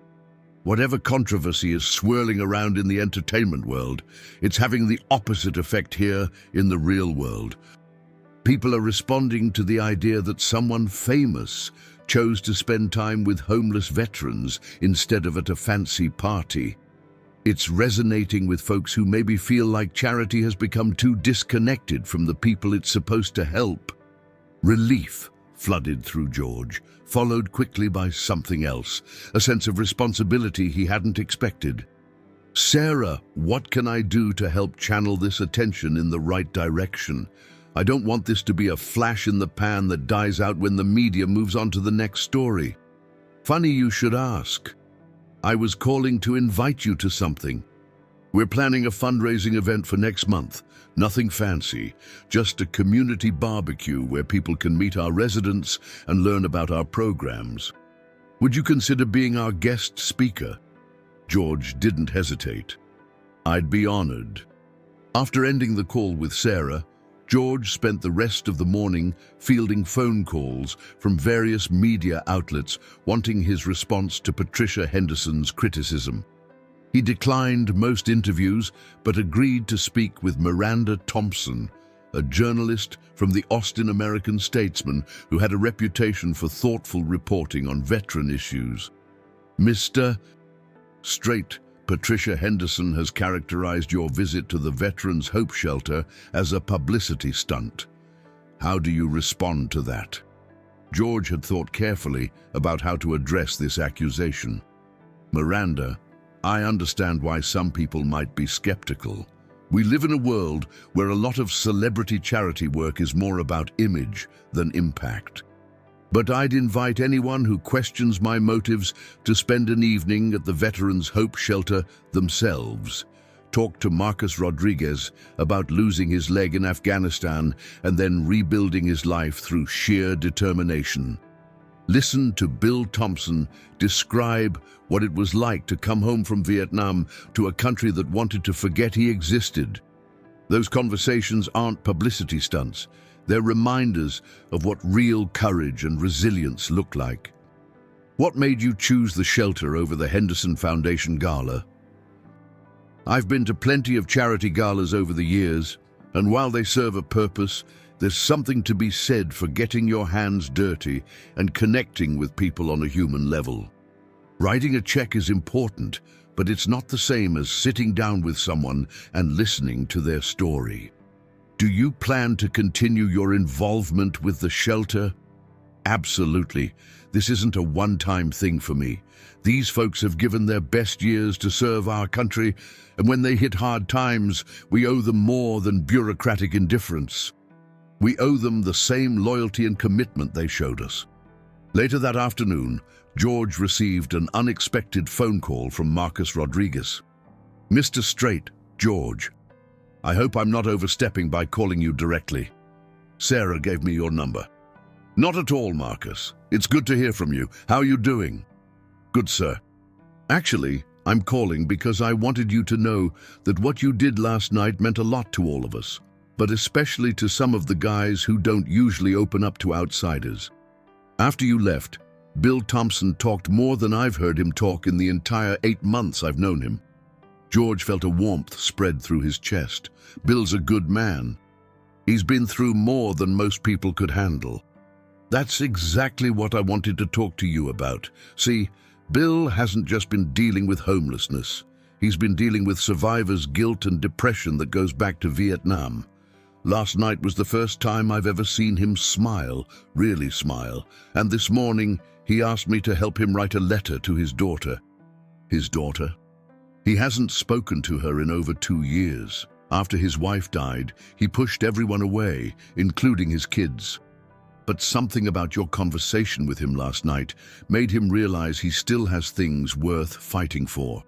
Whatever controversy is swirling around in the entertainment world, it's having the opposite effect here in the real world. People are responding to the idea that someone famous chose to spend time with homeless veterans instead of at a fancy party. It's resonating with folks who maybe feel like charity has become too disconnected from the people it's supposed to help. Relief flooded through George, followed quickly by something else, a sense of responsibility he hadn't expected. "Sarah, what can I do to help channel this attention in the right direction? I don't want this to be a flash in the pan that dies out when the media moves on to the next story." "Funny you should ask. I was calling to invite you to something. We're planning a fundraising event for next month. Nothing fancy, just a community barbecue where people can meet our residents and learn about our programs. Would you consider being our guest speaker?" George didn't hesitate. "I'd be honored." After ending the call with Sarah, George spent the rest of the morning fielding phone calls from various media outlets wanting his response to Patricia Henderson's criticism. He declined most interviews, but agreed to speak with Miranda Thompson, a journalist from the Austin American-Statesman who had a reputation for thoughtful reporting on veteran issues. "Mr. Strait, Patricia Henderson has characterized your visit to the Veterans Hope Shelter as a publicity stunt. How do you respond to that?" George had thought carefully about how to address this accusation. "Miranda, I understand why some people might be skeptical. We live in a world where a lot of celebrity charity work is more about image than impact. But I'd invite anyone who questions my motives to spend an evening at the Veterans Hope Shelter themselves. Talk to Marcus Rodriguez about losing his leg in Afghanistan and then rebuilding his life through sheer determination. Listen to Bill Thompson describe what it was like to come home from Vietnam to a country that wanted to forget he existed. Those conversations aren't publicity stunts. They're reminders of what real courage and resilience look like." "What made you choose the shelter over the Henderson Foundation Gala?" "I've been to plenty of charity galas over the years, and while they serve a purpose, there's something to be said for getting your hands dirty and connecting with people on a human level. Writing a check is important, but it's not the same as sitting down with someone and listening to their story." "Do you plan to continue your involvement with the shelter?" "Absolutely. This isn't a one-time thing for me. These folks have given their best years to serve our country, and when they hit hard times, we owe them more than bureaucratic indifference. We owe them the same loyalty and commitment they showed us." Later that afternoon, George received an unexpected phone call from Marcus Rodriguez. "Mr. Strait, George. I hope I'm not overstepping by calling you directly. Sarah gave me your number." "Not at all, Marcus. It's good to hear from you. How are you doing?" "Good, sir. Actually, I'm calling because I wanted you to know that what you did last night meant a lot to all of us, but especially to some of the guys who don't usually open up to outsiders. After you left, Bill Thompson talked more than I've heard him talk in the entire 8 months I've known him." George felt a warmth spread through his chest. Bill's a good man. He's been through more than most people could handle. "That's exactly what I wanted to talk to you about. See, Bill hasn't just been dealing with homelessness. He's been dealing with survivors' guilt and depression that goes back to Vietnam. Last night was the first time I've ever seen him smile, really smile, and this morning he asked me to help him write a letter to his daughter." "His daughter?" "He hasn't spoken to her in over 2 years. After his wife died, he pushed everyone away, including his kids. But something about your conversation with him last night made him realize he still has things worth fighting for."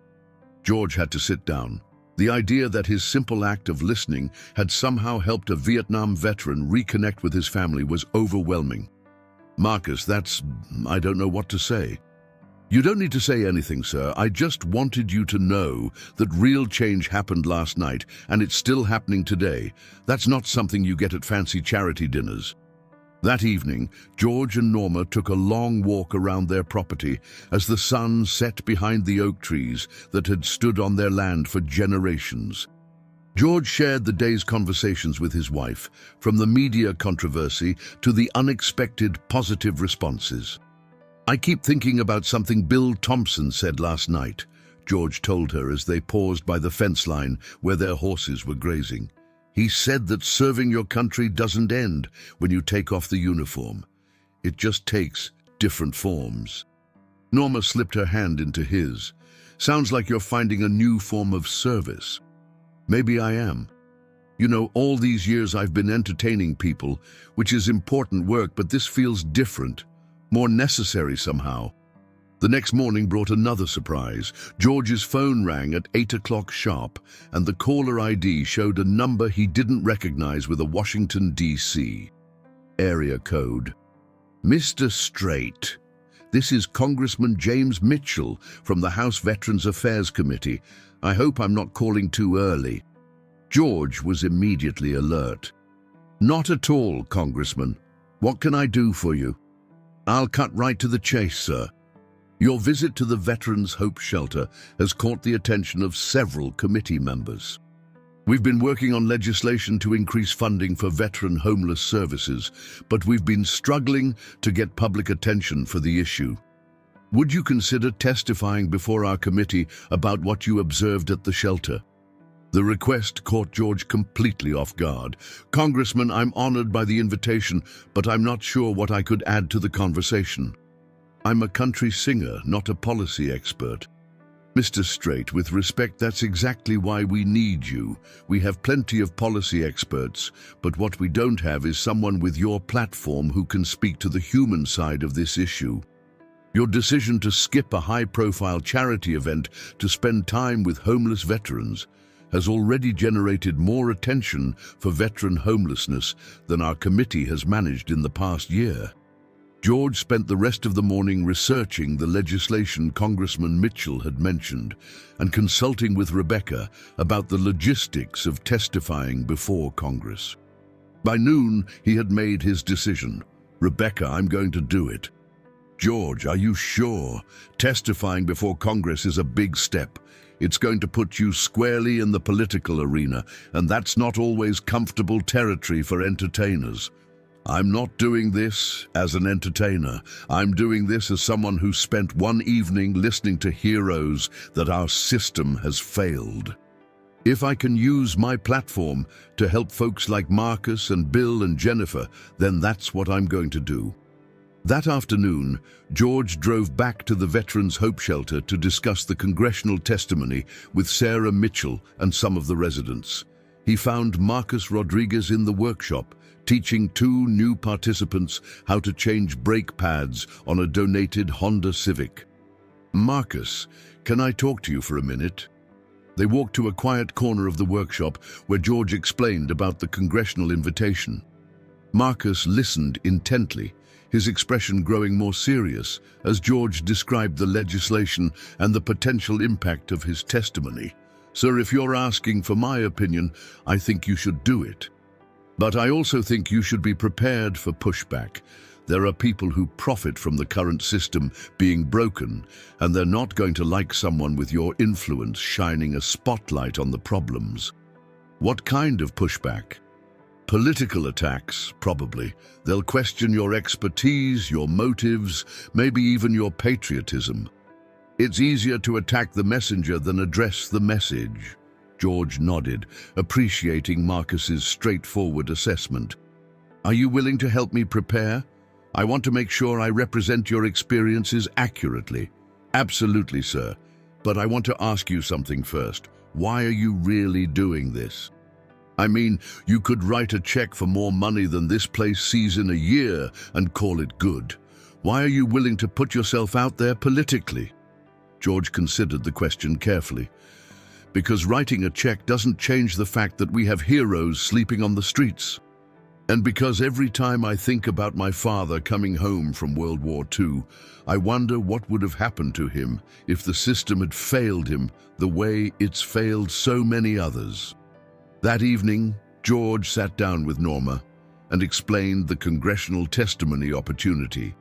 George had to sit down. The idea that his simple act of listening had somehow helped a Vietnam veteran reconnect with his family was overwhelming. Marcus, I don't know what to say. You don't need to say anything, sir. I just wanted you to know that real change happened last night, and it's still happening today. That's not something you get at fancy charity dinners. That evening, George and Norma took a long walk around their property as the sun set behind the oak trees that had stood on their land for generations. George shared the day's conversations with his wife, from the media controversy to the unexpected positive responses. I keep thinking about something Bill Thompson said last night, George told her as they paused by the fence line where their horses were grazing. He said that serving your country doesn't end when you take off the uniform. It just takes different forms. Norma slipped her hand into his. Sounds like you're finding a new form of service. Maybe I am. You know, all these years I've been entertaining people, which is important work, but this feels different, more necessary somehow. The next morning brought another surprise. George's phone rang at 8 o'clock sharp, and the caller ID showed a number he didn't recognize with a Washington, D.C. area code. Mr. Strait, this is Congressman James Mitchell from the House Veterans Affairs Committee. I hope I'm not calling too early. George was immediately alert. Not at all, Congressman. What can I do for you? I'll cut right to the chase, sir. Your visit to the Veterans Hope Shelter has caught the attention of several committee members. We've been working on legislation to increase funding for veteran homeless services, but we've been struggling to get public attention for the issue. Would you consider testifying before our committee about what you observed at the shelter? The request caught George completely off guard. Congressman, I'm honored by the invitation, but I'm not sure what I could add to the conversation. I'm a country singer, not a policy expert. Mr. Strait, with respect, that's exactly why we need you. We have plenty of policy experts, but what we don't have is someone with your platform who can speak to the human side of this issue. Your decision to skip a high-profile charity event to spend time with homeless veterans has already generated more attention for veteran homelessness than our committee has managed in the past year. George spent the rest of the morning researching the legislation Congressman Mitchell had mentioned and consulting with Rebecca about the logistics of testifying before Congress. By noon, he had made his decision. Rebecca, I'm going to do it. George, are you sure? Testifying before Congress is a big step. It's going to put you squarely in the political arena, and that's not always comfortable territory for entertainers. I'm not doing this as an entertainer. I'm doing this as someone who spent one evening listening to heroes that our system has failed. If I can use my platform to help folks like Marcus and Bill and Jennifer, then that's what I'm going to do. That afternoon, George drove back to the Veterans Hope Shelter to discuss the congressional testimony with Sarah Mitchell and some of the residents. He found Marcus Rodriguez in the workshop, teaching 2 new participants how to change brake pads on a donated Honda Civic. Marcus, can I talk to you for a minute? They walked to a quiet corner of the workshop where George explained about the congressional invitation. Marcus listened intently, his expression growing more serious as George described the legislation and the potential impact of his testimony. Sir, if you're asking for my opinion, I think you should do it. But I also think you should be prepared for pushback. There are people who profit from the current system being broken, and they're not going to like someone with your influence shining a spotlight on the problems. What kind of pushback? Political attacks, probably. They'll question your expertise, your motives, maybe even your patriotism. It's easier to attack the messenger than address the message. George nodded, appreciating Marcus's straightforward assessment. Are you willing to help me prepare? I want to make sure I represent your experiences accurately. Absolutely, sir. But I want to ask you something first. Why are you really doing this? I mean, you could write a check for more money than this place sees in a year and call it good. Why are you willing to put yourself out there politically? George considered the question carefully. Because writing a check doesn't change the fact that we have heroes sleeping on the streets. And because every time I think about my father coming home from World War II, I wonder what would have happened to him if the system had failed him the way it's failed so many others. That evening, George sat down with Norma and explained the congressional testimony opportunity.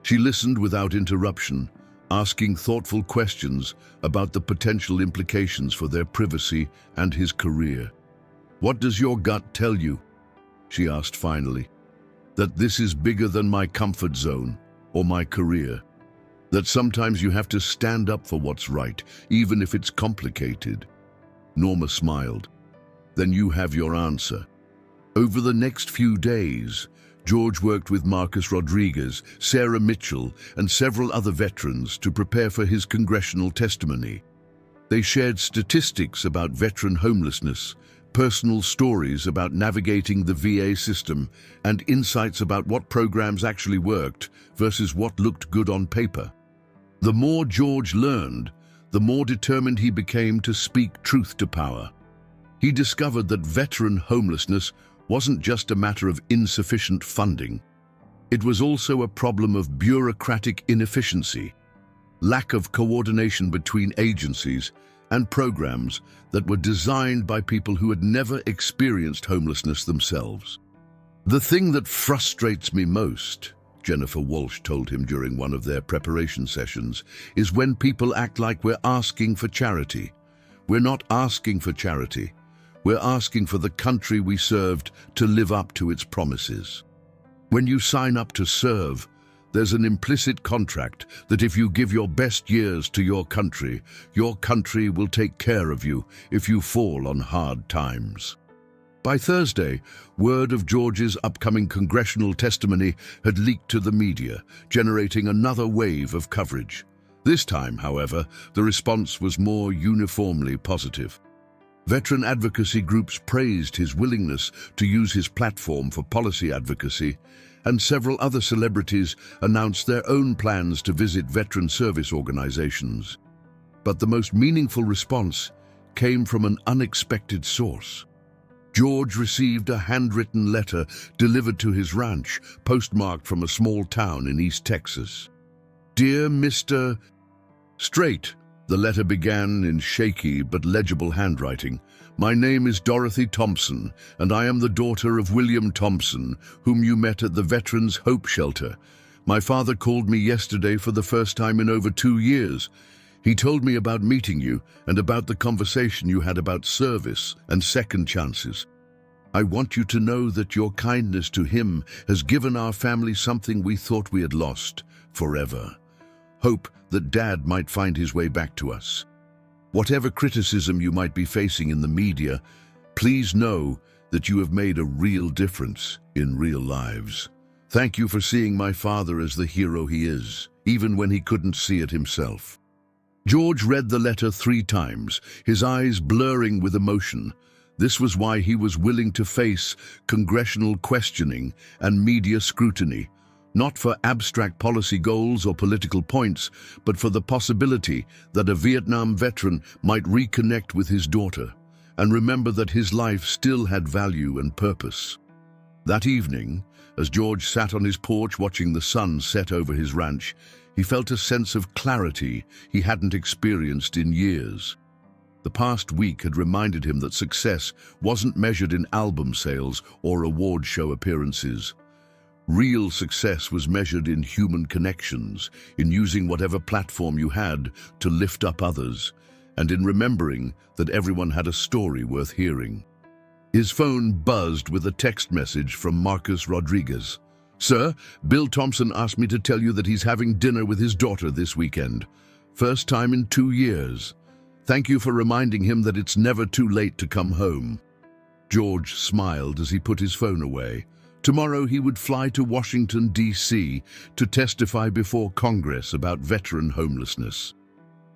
She listened without interruption, asking thoughtful questions about the potential implications for their privacy and his career. "What does your gut tell you?" she asked finally. "That this is bigger than my comfort zone or my career. That sometimes you have to stand up for what's right, even if it's complicated." Norma smiled. "Then you have your answer." Over the next few days, George worked with Marcus Rodriguez, Sarah Mitchell, and several other veterans to prepare for his congressional testimony. They shared statistics about veteran homelessness, personal stories about navigating the VA system, and insights about what programs actually worked versus what looked good on paper. The more George learned, the more determined he became to speak truth to power. He discovered that veteran homelessness wasn't just a matter of insufficient funding. It was also a problem of bureaucratic inefficiency, lack of coordination between agencies, and programs that were designed by people who had never experienced homelessness themselves. "The thing that frustrates me most," Jennifer Walsh told him during one of their preparation sessions, "is when people act like we're asking for charity. We're not asking for charity. We're asking for the country we served to live up to its promises. When you sign up to serve, there's an implicit contract that if you give your best years to your country will take care of you if you fall on hard times." By Thursday, word of George's upcoming congressional testimony had leaked to the media, generating another wave of coverage. This time, however, the response was more uniformly positive. Veteran advocacy groups praised his willingness to use his platform for policy advocacy, and several other celebrities announced their own plans to visit veteran service organizations. But the most meaningful response came from an unexpected source. George received a handwritten letter delivered to his ranch, postmarked from a small town in East Texas. "Dear Mr. Strait," the letter began in shaky but legible handwriting. "My name is Dorothy Thompson, and I am the daughter of William Thompson, whom you met at the Veterans Hope Shelter. My father called me yesterday for the first time in over 2 years. He told me about meeting you and about the conversation you had about service and second chances. I want you to know that your kindness to him has given our family something we thought we had lost forever. Hope that Dad might find his way back to us. Whatever criticism you might be facing in the media, please know that you have made a real difference in real lives. Thank you for seeing my father as the hero he is, even when he couldn't see it himself." George read the letter 3 times, his eyes blurring with emotion. This was why he was willing to face congressional questioning and media scrutiny, not for abstract policy goals or political points, but for the possibility that a Vietnam veteran might reconnect with his daughter and remember that his life still had value and purpose. That evening, as George sat on his porch watching the sun set over his ranch, he felt a sense of clarity he hadn't experienced in years. The past week had reminded him that success wasn't measured in album sales or award show appearances. Real success was measured in human connections, in using whatever platform you had to lift up others, and in remembering that everyone had a story worth hearing. His phone buzzed with a text message from Marcus Rodriguez. "Sir, Bill Thompson asked me to tell you that he's having dinner with his daughter this weekend. First time in 2 years. Thank you for reminding him that it's never too late to come home." George smiled as he put his phone away. Tomorrow he would fly to Washington, D.C. to testify before Congress about veteran homelessness.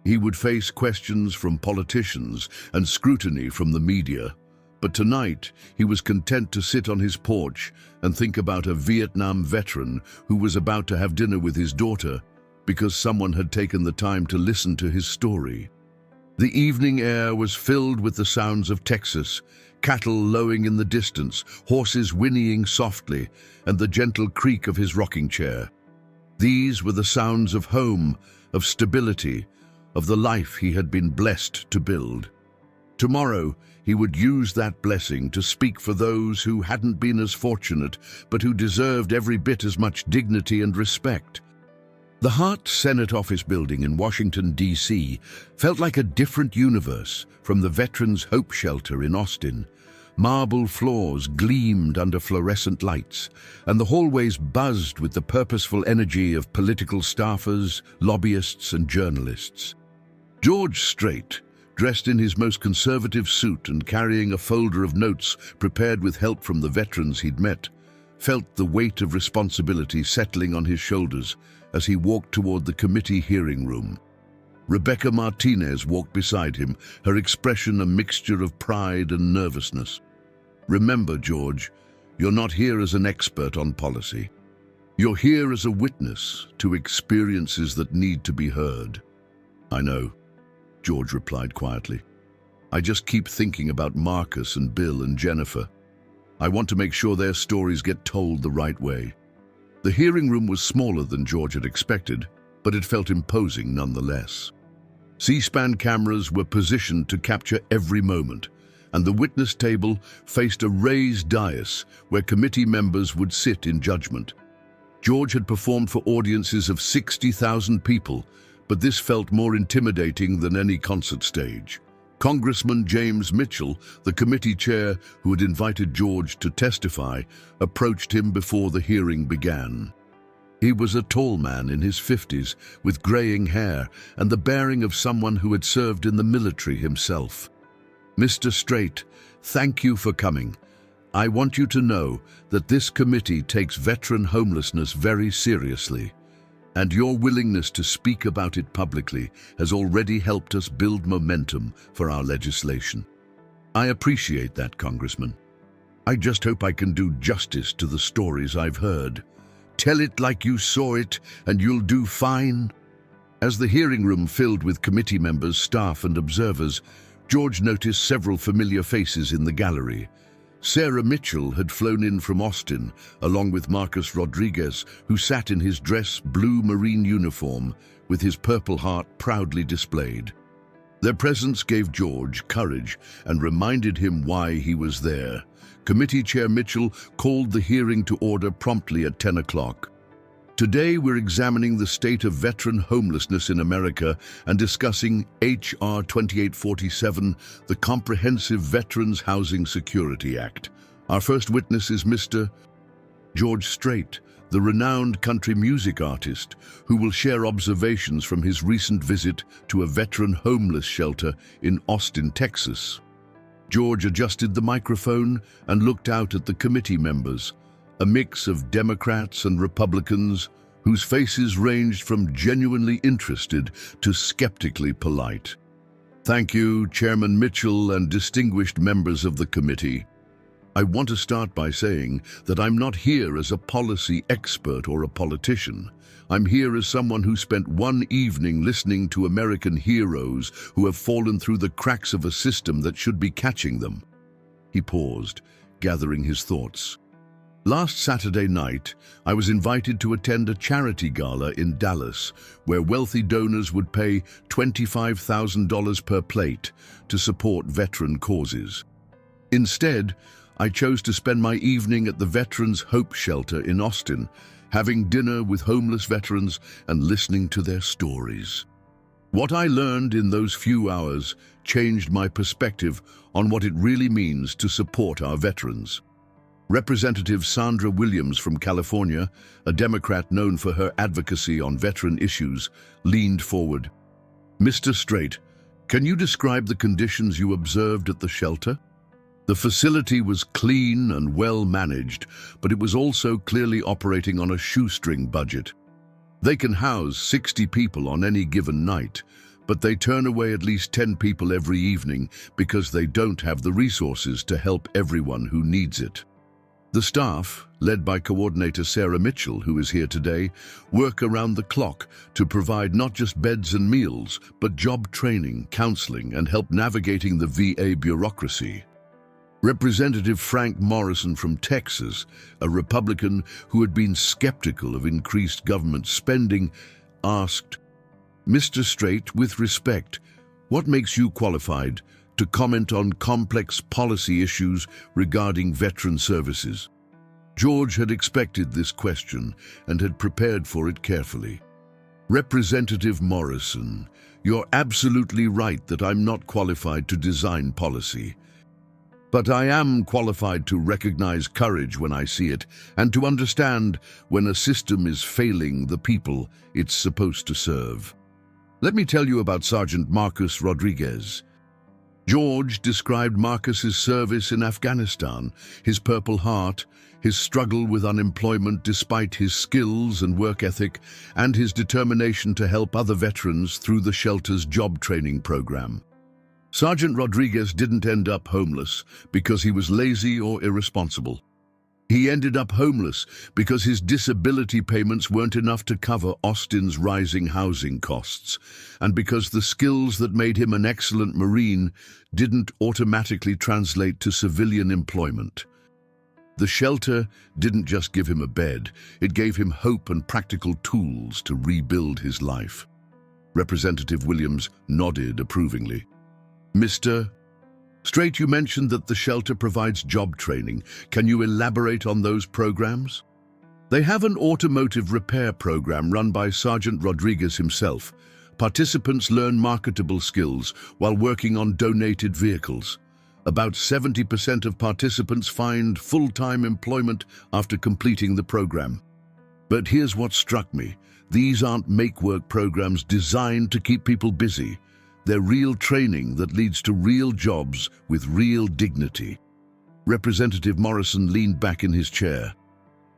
He would face questions from politicians and scrutiny from the media. But tonight, he was content to sit on his porch and think about a Vietnam veteran who was about to have dinner with his daughter because someone had taken the time to listen to his story. The evening air was filled with the sounds of Texas, cattle lowing in the distance, horses whinnying softly, and the gentle creak of his rocking chair. These were the sounds of home, of stability, of the life he had been blessed to build. Tomorrow, he would use that blessing to speak for those who hadn't been as fortunate, but who deserved every bit as much dignity and respect. The Hart Senate Office Building in Washington, D.C. felt like a different universe from the Veterans Hope Shelter in Austin. Marble floors gleamed under fluorescent lights, and the hallways buzzed with the purposeful energy of political staffers, lobbyists, and journalists. George Strait, dressed in his most conservative suit and carrying a folder of notes prepared with help from the veterans he'd met, felt the weight of responsibility settling on his shoulders as he walked toward the committee hearing room. Rebecca Martinez walked beside him, her expression a mixture of pride and nervousness. "Remember, George, you're not here as an expert on policy. You're here as a witness to experiences that need to be heard." "I know," George replied quietly. "I just keep thinking about Marcus and Bill and Jennifer. I want to make sure their stories get told the right way." The hearing room was smaller than George had expected, but it felt imposing nonetheless. C-SPAN cameras were positioned to capture every moment, and the witness table faced a raised dais where committee members would sit in judgment. George had performed for audiences of 60,000 people, but this felt more intimidating than any concert stage. Congressman James Mitchell, the committee chair who had invited George to testify, approached him before the hearing began. He was a tall man in his 50s, with graying hair and the bearing of someone who had served in the military himself. "Mr. Strait, thank you for coming. I want you to know that this committee takes veteran homelessness very seriously, and your willingness to speak about it publicly has already helped us build momentum for our legislation." "I appreciate that, Congressman. I just hope I can do justice to the stories I've heard. Tell it like you saw it, and you'll do fine." As the hearing room filled with committee members, staff, and observers, George noticed several familiar faces in the gallery. Sarah Mitchell had flown in from Austin, along with Marcus Rodriguez, who sat in his dress blue marine uniform, with his Purple Heart proudly displayed. Their presence gave George courage and reminded him why he was there. Committee Chair Mitchell called the hearing to order promptly at 10 o'clock. "Today we're examining the state of veteran homelessness in America and discussing H.R. 2847, the Comprehensive Veterans Housing Security Act. Our first witness is Mr. George Strait, the renowned country music artist, who will share observations from his recent visit to a veteran homeless shelter in Austin, Texas." George adjusted the microphone and looked out at the committee members, a mix of Democrats and Republicans whose faces ranged from genuinely interested to skeptically polite. "Thank you, Chairman Mitchell and distinguished members of the committee. I want to start by saying that I'm not here as a policy expert or a politician. I'm here as someone who spent one evening listening to American heroes who have fallen through the cracks of a system that should be catching them." He paused, gathering his thoughts. "Last Saturday night, I was invited to attend a charity gala in Dallas, where wealthy donors would pay $25,000 per plate to support veteran causes. Instead, I chose to spend my evening at the Veterans Hope Shelter in Austin, having dinner with homeless veterans and listening to their stories. What I learned in those few hours changed my perspective on what it really means to support our veterans." Representative Sandra Williams from California, a Democrat known for her advocacy on veteran issues, leaned forward. "Mr. Strait, can you describe the conditions you observed at the shelter?" The facility was clean and well managed, but it was also clearly operating on a shoestring budget. They can house 60 people on any given night, but they turn away at least 10 people every evening because they don't have the resources to help everyone who needs it. The staff, led by Coordinator Sarah Mitchell, who is here today, work around the clock to provide not just beds and meals, but job training, counseling, and help navigating the VA bureaucracy. Representative Frank Morrison from Texas, a Republican who had been skeptical of increased government spending, asked, "Mr. Strait, with respect, what makes you qualified to comment on complex policy issues regarding veteran services?" George had expected this question and had prepared for it carefully. "Representative Morrison, you're absolutely right that I'm not qualified to design policy. But I am qualified to recognize courage when I see it and to understand when a system is failing the people it's supposed to serve. Let me tell you about Sergeant Marcus Rodriguez." George described Marcus's service in Afghanistan, his Purple Heart, his struggle with unemployment despite his skills and work ethic, and his determination to help other veterans through the shelter's job training program. Sergeant Rodriguez didn't end up homeless because he was lazy or irresponsible. He ended up homeless because his disability payments weren't enough to cover Austin's rising housing costs, and because the skills that made him an excellent Marine didn't automatically translate to civilian employment. The shelter didn't just give him a bed, it gave him hope and practical tools to rebuild his life. Representative Williams nodded approvingly. "Mr. Strait, you mentioned that the shelter provides job training. Can you elaborate on those programs?" "They have an automotive repair program run by Sergeant Rodriguez himself. Participants learn marketable skills while working on donated vehicles. About 70% of participants find full-time employment after completing the program. But here's what struck me. These aren't make-work programs designed to keep people busy. They're real training that leads to real jobs with real dignity." Representative Morrison leaned back in his chair.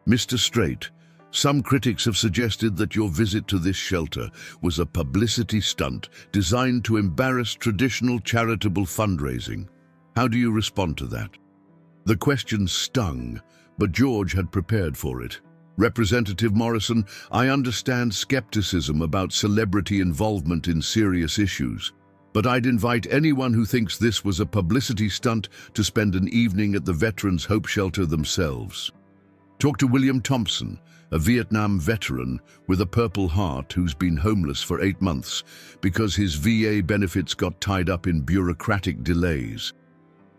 "Mr. Strait, some critics have suggested that your visit to this shelter was a publicity stunt designed to embarrass traditional charitable fundraising. How do you respond to that?" The question stung, but George had prepared for it. "Representative Morrison, I understand skepticism about celebrity involvement in serious issues. But I'd invite anyone who thinks this was a publicity stunt to spend an evening at the Veterans Hope Shelter themselves. Talk to William Thompson, a Vietnam veteran with a Purple Heart who's been homeless for 8 months because his VA benefits got tied up in bureaucratic delays.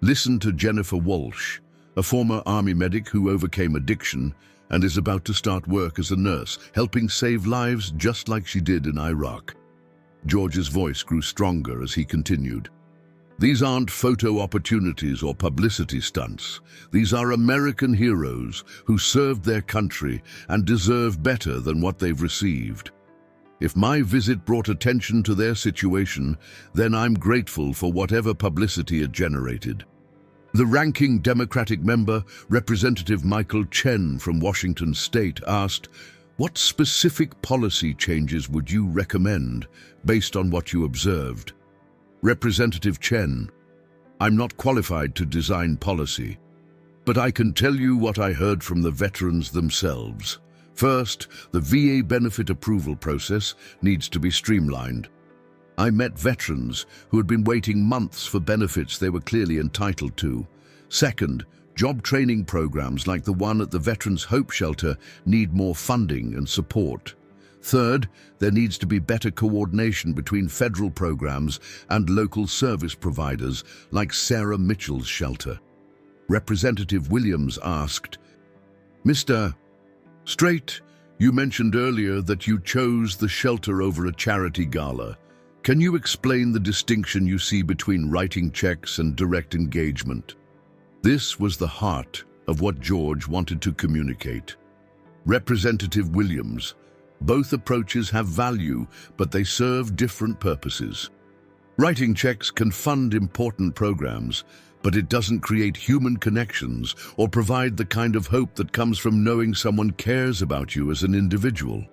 Listen to Jennifer Walsh, a former Army medic who overcame addiction and is about to start work as a nurse, helping save lives just like she did in Iraq." George's voice grew stronger as he continued. "These aren't photo opportunities or publicity stunts. These are American heroes who served their country and deserve better than what they've received. If my visit brought attention to their situation, then I'm grateful for whatever publicity it generated." The ranking Democratic member, Representative Michael Chen from Washington State, asked, "What specific policy changes would you recommend based on what you observed?" Representative Chen, "I'm not qualified to design policy, but I can tell you what I heard from the veterans themselves. First, the VA benefit approval process needs to be streamlined. I met veterans who had been waiting months for benefits they were clearly entitled to. Second, job training programs like the one at the Veterans Hope Shelter need more funding and support. Third, there needs to be better coordination between federal programs and local service providers like Sarah Mitchell's shelter." Representative Williams asked, "Mr. Strait, you mentioned earlier that you chose the shelter over a charity gala. Can you explain the distinction you see between writing checks and direct engagement?" This was the heart of what George wanted to communicate. Representative Williams, both approaches have value, but they serve different purposes. Writing checks can fund important programs, but it doesn't create human connections or provide the kind of hope that comes from knowing someone cares about you as an individual.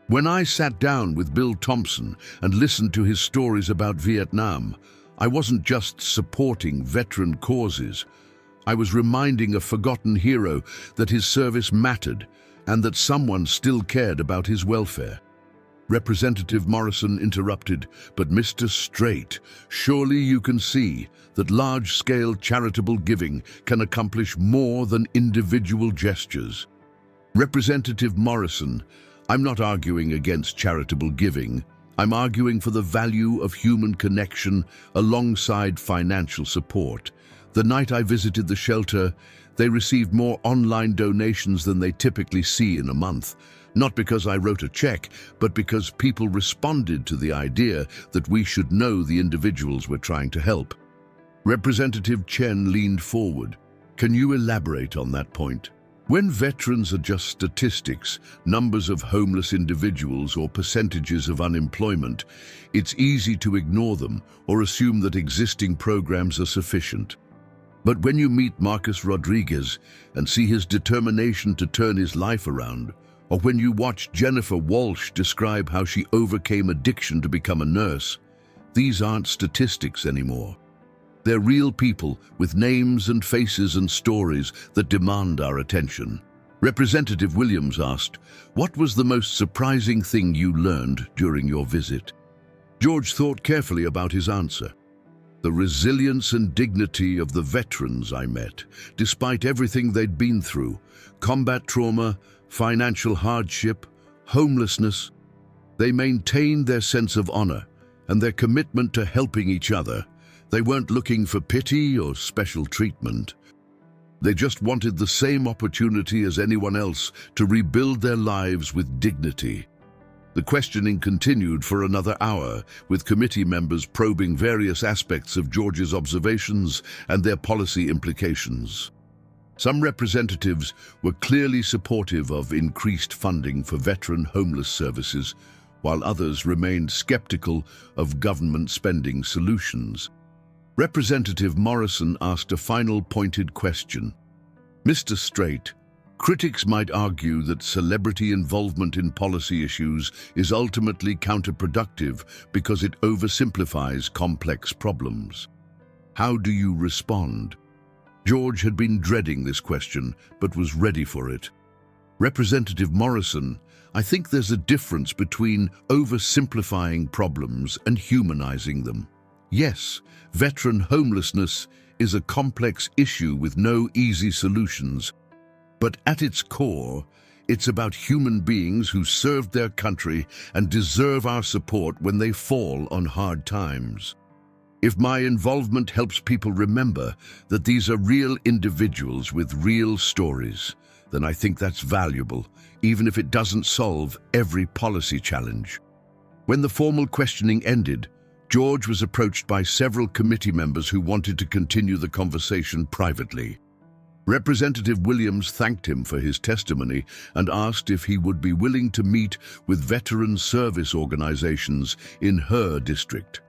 When I sat down with Bill Thompson and listened to his stories about Vietnam, I wasn't just supporting veteran causes. I was reminding a forgotten hero that his service mattered and that someone still cared about his welfare. Representative Morrison interrupted, "But Mr. Strait, surely you can see that large-scale charitable giving can accomplish more than individual gestures." Representative Morrison, I'm not arguing against charitable giving. I'm arguing for the value of human connection alongside financial support. The night I visited the shelter, they received more online donations than they typically see in a month. Not because I wrote a check, but because people responded to the idea that we should know the individuals we're trying to help. Representative Chen leaned forward. Can you elaborate on that point? When veterans are just statistics, numbers of homeless individuals or percentages of unemployment, it's easy to ignore them or assume that existing programs are sufficient. But when you meet Marcus Rodriguez and see his determination to turn his life around, or when you watch Jennifer Walsh describe how she overcame addiction to become a nurse, these aren't statistics anymore. They're real people with names and faces and stories that demand our attention. Representative Williams asked, "What was the most surprising thing you learned during your visit?" George thought carefully about his answer. The resilience and dignity of the veterans I met, despite everything they'd been through, combat trauma, financial hardship, homelessness, they maintained their sense of honor and their commitment to helping each other. They weren't looking for pity or special treatment. They just wanted the same opportunity as anyone else to rebuild their lives with dignity. The questioning continued for another hour, with committee members probing various aspects of George's observations and their policy implications. Some representatives were clearly supportive of increased funding for veteran homeless services, while others remained skeptical of government spending solutions. Representative Morrison asked a final pointed question. "Mr. Strait, critics might argue that celebrity involvement in policy issues is ultimately counterproductive because it oversimplifies complex problems. How do you respond?" George had been dreading this question, but was ready for it. Representative Morrison, I think there's a difference between oversimplifying problems and humanizing them. Yes, veteran homelessness is a complex issue with no easy solutions, but at its core, it's about human beings who served their country and deserve our support when they fall on hard times. If my involvement helps people remember that these are real individuals with real stories, then I think that's valuable, even if it doesn't solve every policy challenge. When the formal questioning ended, George was approached by several committee members who wanted to continue the conversation privately. Representative Williams thanked him for his testimony and asked if he would be willing to meet with veteran service organizations in her district.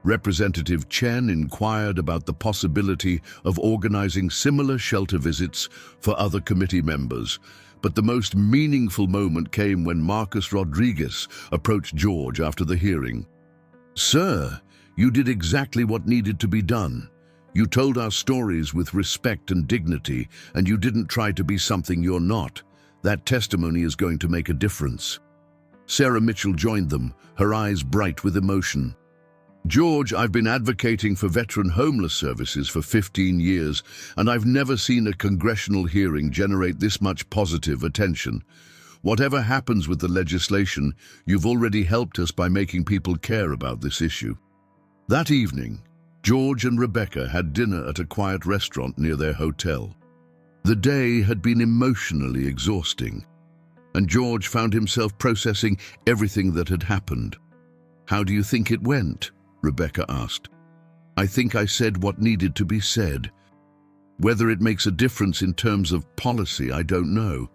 Representative Chen inquired about the possibility of organizing similar shelter visits for other committee members, but the most meaningful moment came when Marcus Rodriguez approached George after the hearing. "Sir, you did exactly what needed to be done. You told our stories with respect and dignity, and you didn't try to be something you're not. That testimony is going to make a difference." Sarah Mitchell joined them, her eyes bright with emotion. "George, I've been advocating for veteran homeless services for 15 years, and I've never seen a congressional hearing generate this much positive attention. Whatever happens with the legislation, you've already helped us by making people care about this issue." That evening, George and Rebecca had dinner at a quiet restaurant near their hotel. The day had been emotionally exhausting, and George found himself processing everything that had happened. "How do you think it went?" Rebecca asked. "I think I said what needed to be said. Whether it makes a difference in terms of policy, I don't know.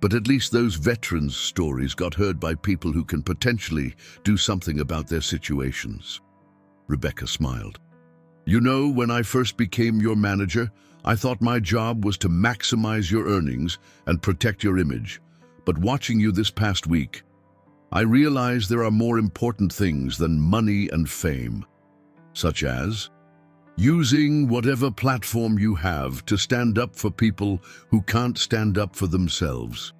But at least those veterans' stories got heard by people who can potentially do something about their situations." Rebecca smiled. "You know, when I first became your manager, I thought my job was to maximize your earnings and protect your image. But watching you this past week, I realize there are more important things than money and fame." "Such as?" using whatever platform you have to stand up for people who can't stand up for themselves.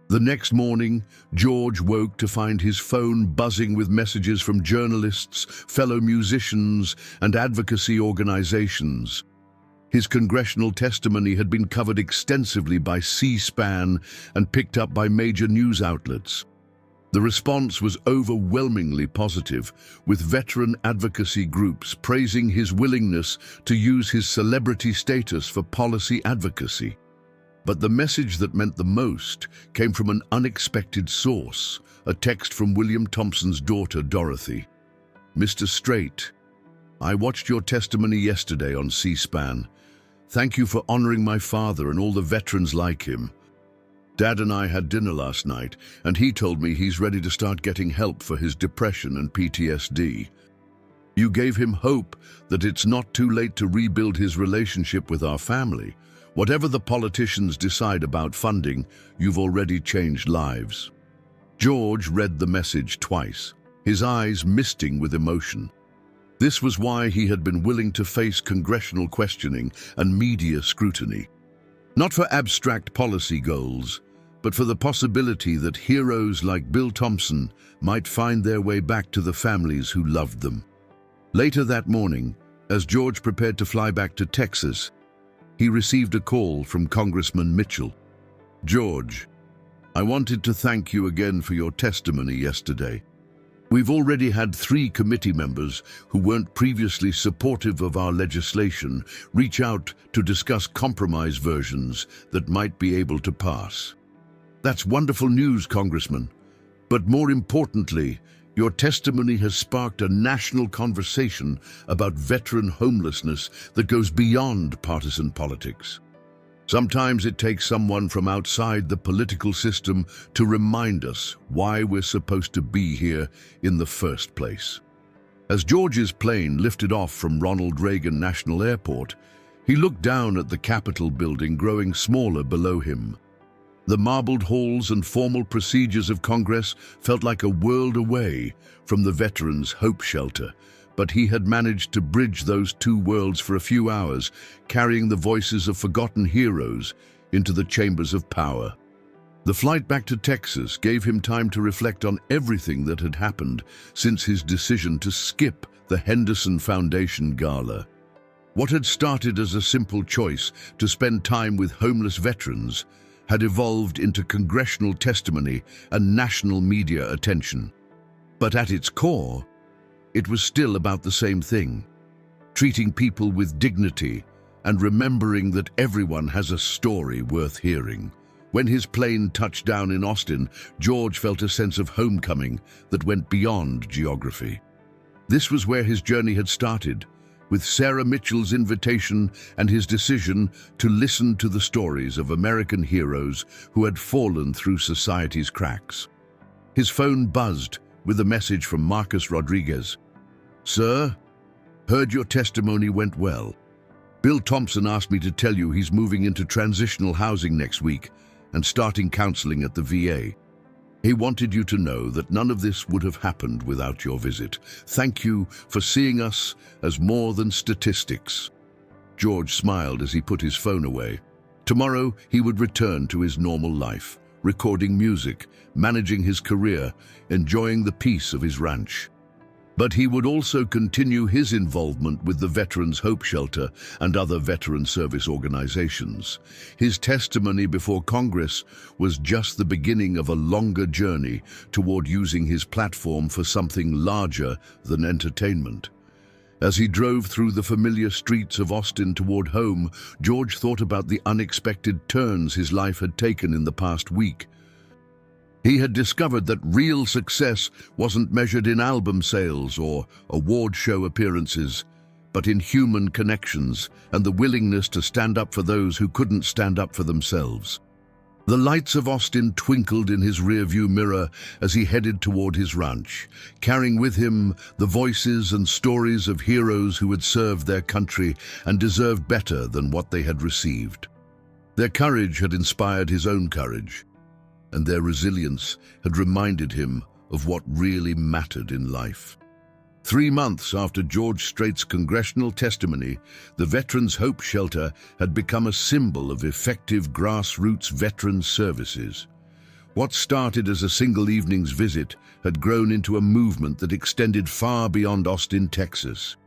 The next morning, George woke to find his phone buzzing with messages from journalists, fellow musicians, and advocacy organizations. His congressional testimony had been covered extensively by C-SPAN and picked up by major news outlets. The response was overwhelmingly positive, with veteran advocacy groups praising his willingness to use his celebrity status for policy advocacy. But the message that meant the most came from an unexpected source, a text from William Thompson's daughter, Dorothy. "Mr. Strait, I watched your testimony yesterday on C-SPAN. Thank you for honoring my father and all the veterans like him. Dad and I had dinner last night, and he told me he's ready to start getting help for his depression and PTSD. You gave him hope that it's not too late to rebuild his relationship with our family. Whatever the politicians decide about funding, you've already changed lives." George read the message twice, his eyes misting with emotion. This was why he had been willing to face congressional questioning and media scrutiny. Not for abstract policy goals, but for the possibility that heroes like Bill Thompson might find their way back to the families who loved them. Later that morning, as George prepared to fly back to Texas, he received a call from Congressman Mitchell. "George, I wanted to thank you again for your testimony yesterday. We've already had 3 committee members who weren't previously supportive of our legislation reach out to discuss compromise versions that might be able to pass. That's wonderful news, Congressman. But more importantly, your testimony has sparked a national conversation about veteran homelessness that goes beyond partisan politics. Sometimes it takes someone from outside the political system to remind us why we're supposed to be here in the first place." As George's plane lifted off from Ronald Reagan National Airport, he looked down at the Capitol building growing smaller below him. The marbled halls and formal procedures of Congress felt like a world away from the Veterans' Hope Shelter, but he had managed to bridge those 2 worlds for a few hours, carrying the voices of forgotten heroes into the chambers of power. The flight back to Texas gave him time to reflect on everything that had happened since his decision to skip the Henderson Foundation Gala. What had started as a simple choice to spend time with homeless veterans had evolved into congressional testimony and national media attention. But at its core, it was still about the same thing: treating people with dignity and remembering that everyone has a story worth hearing. When his plane touched down in Austin, George felt a sense of homecoming that went beyond geography. This was where his journey had started, with Sarah Mitchell's invitation and his decision to listen to the stories of American heroes who had fallen through society's cracks. His phone buzzed with a message from Marcus Rodriguez. "Sir, heard your testimony went well. Bill Thompson asked me to tell you he's moving into transitional housing next week and starting counseling at the VA. He wanted you to know that none of this would have happened without your visit. Thank you for seeing us as more than statistics." George smiled as he put his phone away. Tomorrow he would return to his normal life, recording music, managing his career, enjoying the peace of his ranch. But he would also continue his involvement with the Veterans Hope Shelter and other veteran service organizations. His testimony before Congress was just the beginning of a longer journey toward using his platform for something larger than entertainment. As he drove through the familiar streets of Austin toward home, George thought about the unexpected turns his life had taken in the past week. He had discovered that real success wasn't measured in album sales or award show appearances, but in human connections and the willingness to stand up for those who couldn't stand up for themselves. The lights of Austin twinkled in his rearview mirror as he headed toward his ranch, carrying with him the voices and stories of heroes who had served their country and deserved better than what they had received. Their courage had inspired his own courage, and their resilience had reminded him of what really mattered in life. 3 months after George Strait's congressional testimony, the Veterans Hope Shelter had become a symbol of effective grassroots veteran services. What started as a single evening's visit had grown into a movement that extended far beyond Austin, Texas.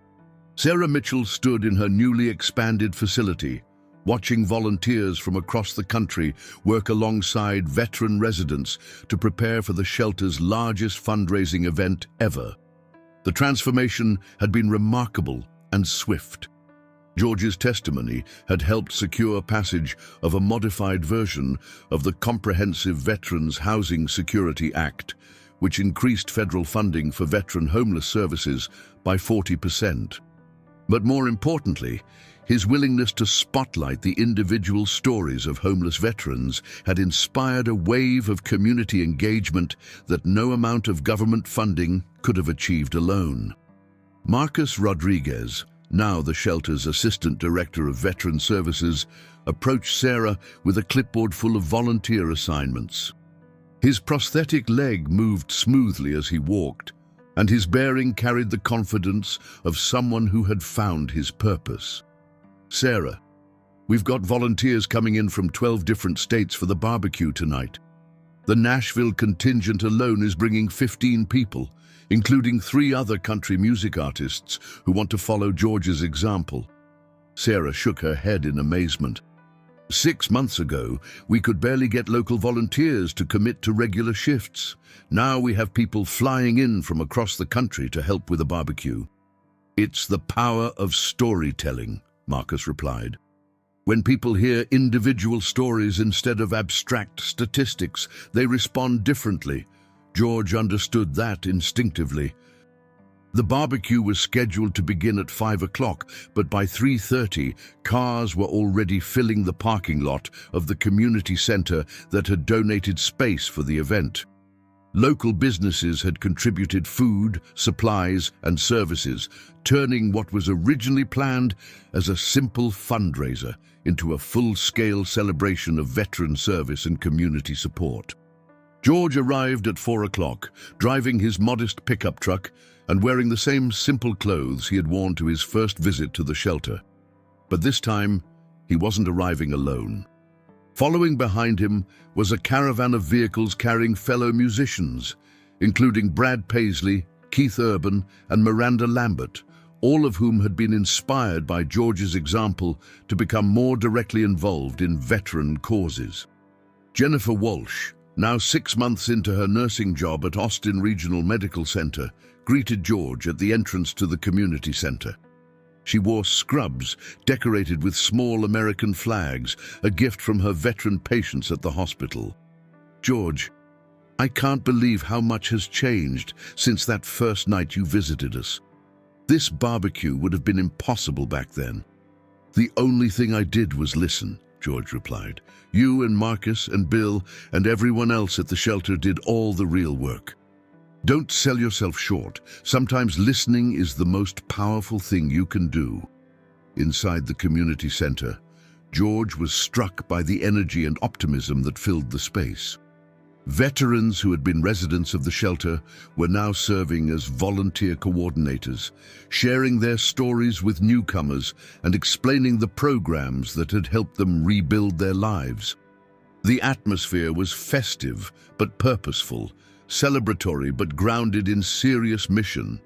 Sarah Mitchell stood in her newly expanded facility, watching volunteers from across the country work alongside veteran residents to prepare for the shelter's largest fundraising event ever. The transformation had been remarkable and swift. George's testimony had helped secure passage of a modified version of the Comprehensive Veterans Housing Security Act, which increased federal funding for veteran homeless services by 40%. But more importantly, his willingness to spotlight the individual stories of homeless veterans had inspired a wave of community engagement that no amount of government funding could have achieved alone. Marcus Rodriguez, now the shelter's Assistant Director of Veteran Services, approached Sarah with a clipboard full of volunteer assignments. His prosthetic leg moved smoothly as he walked, and his bearing carried the confidence of someone who had found his purpose. "Sarah, we've got volunteers coming in from 12 different states for the barbecue tonight. The Nashville contingent alone is bringing 15 people, including 3 other country music artists who want to follow George's example." Sarah shook her head in amazement. 6 months ago, we could barely get local volunteers to commit to regular shifts. Now we have people flying in from across the country to help with a barbecue. "It's the power of storytelling," Marcus replied. "When people hear individual stories instead of abstract statistics, they respond differently." George understood that instinctively. The barbecue was scheduled to begin at 5 o'clock, but by 3:30, cars were already filling the parking lot of the community center that had donated space for the event. Local businesses had contributed food, supplies, and services, turning what was originally planned as a simple fundraiser into a full-scale celebration of veteran service and community support. George arrived at 4 o'clock, driving his modest pickup truck and wearing the same simple clothes he had worn to his first visit to the shelter. But this time, he wasn't arriving alone. Following behind him was a caravan of vehicles carrying fellow musicians, including Brad Paisley, Keith Urban, and Miranda Lambert, all of whom had been inspired by George's example to become more directly involved in veteran causes. Jennifer Walsh, now 6 months into her nursing job at Austin Regional Medical Center, greeted George at the entrance to the community center. She wore scrubs decorated with small American flags, a gift from her veteran patients at the hospital. "George, I can't believe how much has changed since that first night you visited us. This barbecue would have been impossible back then." "The only thing I did was listen," George replied. "You and Marcus and Bill and everyone else at the shelter did all the real work. Don't sell yourself short. Sometimes listening is the most powerful thing you can do." Inside the community center, George was struck by the energy and optimism that filled the space. Veterans who had been residents of the shelter were now serving as volunteer coordinators, sharing their stories with newcomers and explaining the programs that had helped them rebuild their lives. The atmosphere was festive but purposeful, celebratory but grounded in serious mission.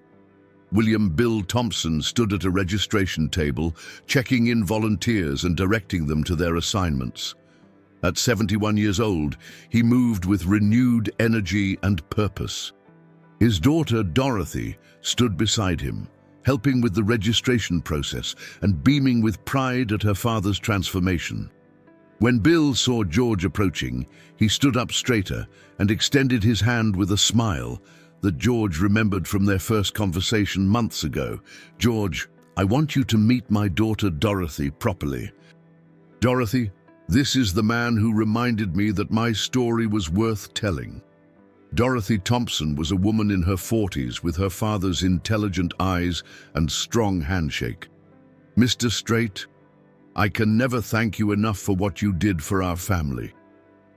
William Bill Thompson stood at a registration table, checking in volunteers and directing them to their assignments. At 71 years old, he moved with renewed energy and purpose. His daughter, Dorothy, stood beside him, helping with the registration process and beaming with pride at her father's transformation. When Bill saw George approaching, he stood up straighter and extended his hand with a smile that George remembered from their first conversation months ago. "George, I want you to meet my daughter Dorothy properly. Dorothy, this is the man who reminded me that my story was worth telling." Dorothy Thompson was a woman in her 40s with her father's intelligent eyes and strong handshake. "Mr. Strait, I can never thank you enough for what you did for our family.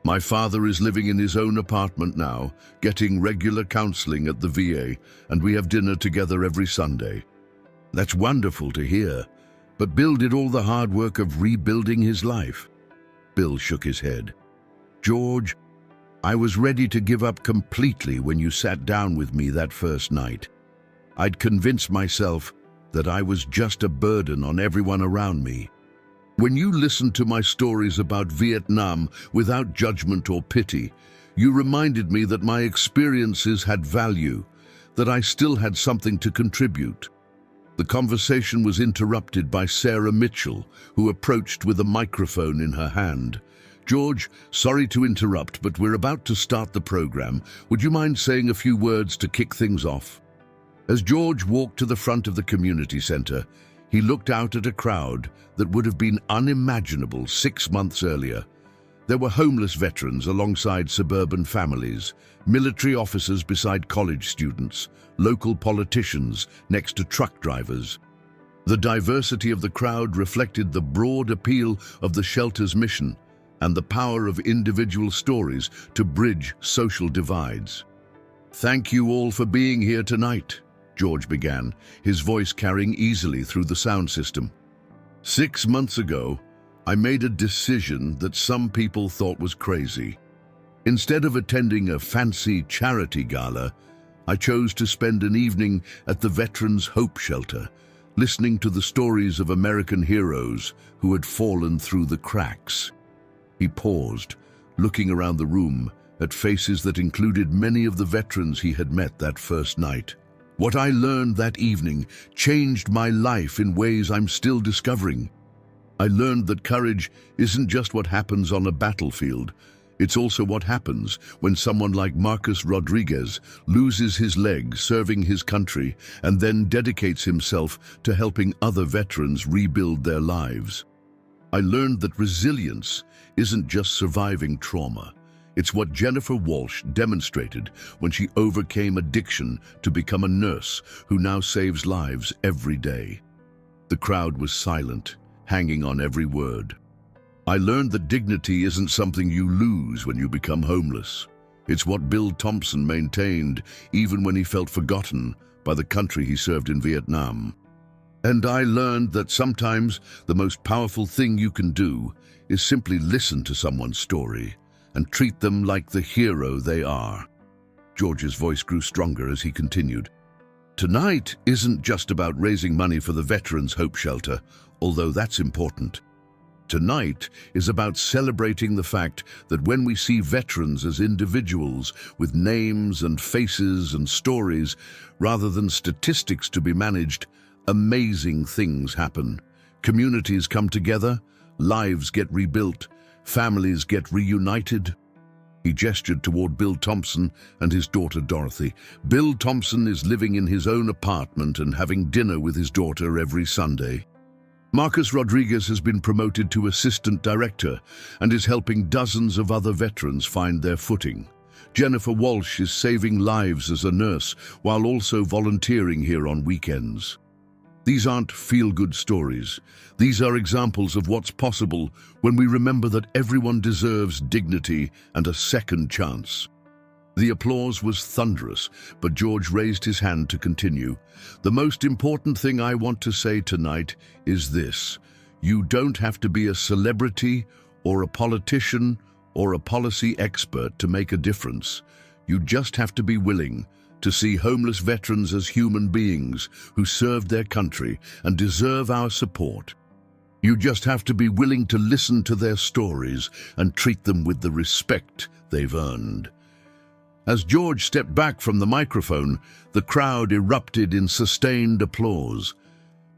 My father is living in his own apartment now, getting regular counseling at the VA, and we have dinner together every Sunday. That's wonderful to hear, but Bill did all the hard work of rebuilding his life. Bill shook his head. George, I was ready to give up completely when you sat down with me that first night. I'd convinced myself that I was just a burden on everyone around me. When you listened to my stories about Vietnam without judgment or pity, you reminded me that my experiences had value, that I still had something to contribute. The conversation was interrupted by Sarah Mitchell, who approached with a microphone in her hand. George, sorry to interrupt, but we're about to start the program. Would you mind saying a few words to kick things off? As George walked to the front of the community center, he looked out at a crowd that would have been unimaginable 6 months earlier. There were homeless veterans alongside suburban families, military officers beside college students, local politicians next to truck drivers. The diversity of the crowd reflected the broad appeal of the shelter's mission and the power of individual stories to bridge social divides. Thank you all for being here tonight, George began, his voice carrying easily through the sound system. 6 months ago, I made a decision that some people thought was crazy. Instead of attending a fancy charity gala, I chose to spend an evening at the Veterans Hope Shelter, listening to the stories of American heroes who had fallen through the cracks. He paused, looking around the room at faces that included many of the veterans he had met that first night. What I learned that evening changed my life in ways I'm still discovering. I learned that courage isn't just what happens on a battlefield. It's also what happens when someone like Marcus Rodriguez loses his leg serving his country and then dedicates himself to helping other veterans rebuild their lives. I learned that resilience isn't just surviving trauma. It's what Jennifer Walsh demonstrated when she overcame addiction to become a nurse who now saves lives every day. The crowd was silent, hanging on every word. I learned that dignity isn't something you lose when you become homeless. It's what Bill Thompson maintained even when he felt forgotten by the country he served in Vietnam. And I learned that sometimes the most powerful thing you can do is simply listen to someone's story and treat them like the hero they are. George's voice grew stronger as he continued. Tonight isn't just about raising money for the Veterans Hope Shelter, although that's important. Tonight is about celebrating the fact that when we see veterans as individuals with names and faces and stories, rather than statistics to be managed, amazing things happen. Communities come together, lives get rebuilt, families get reunited. He gestured toward Bill Thompson and his daughter Dorothy. Bill Thompson is living in his own apartment and having dinner with his daughter every Sunday. Marcus Rodriguez has been promoted to assistant director and is helping dozens of other veterans find their footing. Jennifer Walsh is saving lives as a nurse while also volunteering here on weekends. These aren't feel-good stories. These are examples of what's possible when we remember that everyone deserves dignity and a second chance. The applause was thunderous, but George raised his hand to continue. The most important thing I want to say tonight is this. You don't have to be a celebrity or a politician or a policy expert to make a difference. You just have to be willing to see homeless veterans as human beings who served their country and deserve our support. You just have to be willing to listen to their stories and treat them with the respect they've earned. As George stepped back from the microphone, the crowd erupted in sustained applause.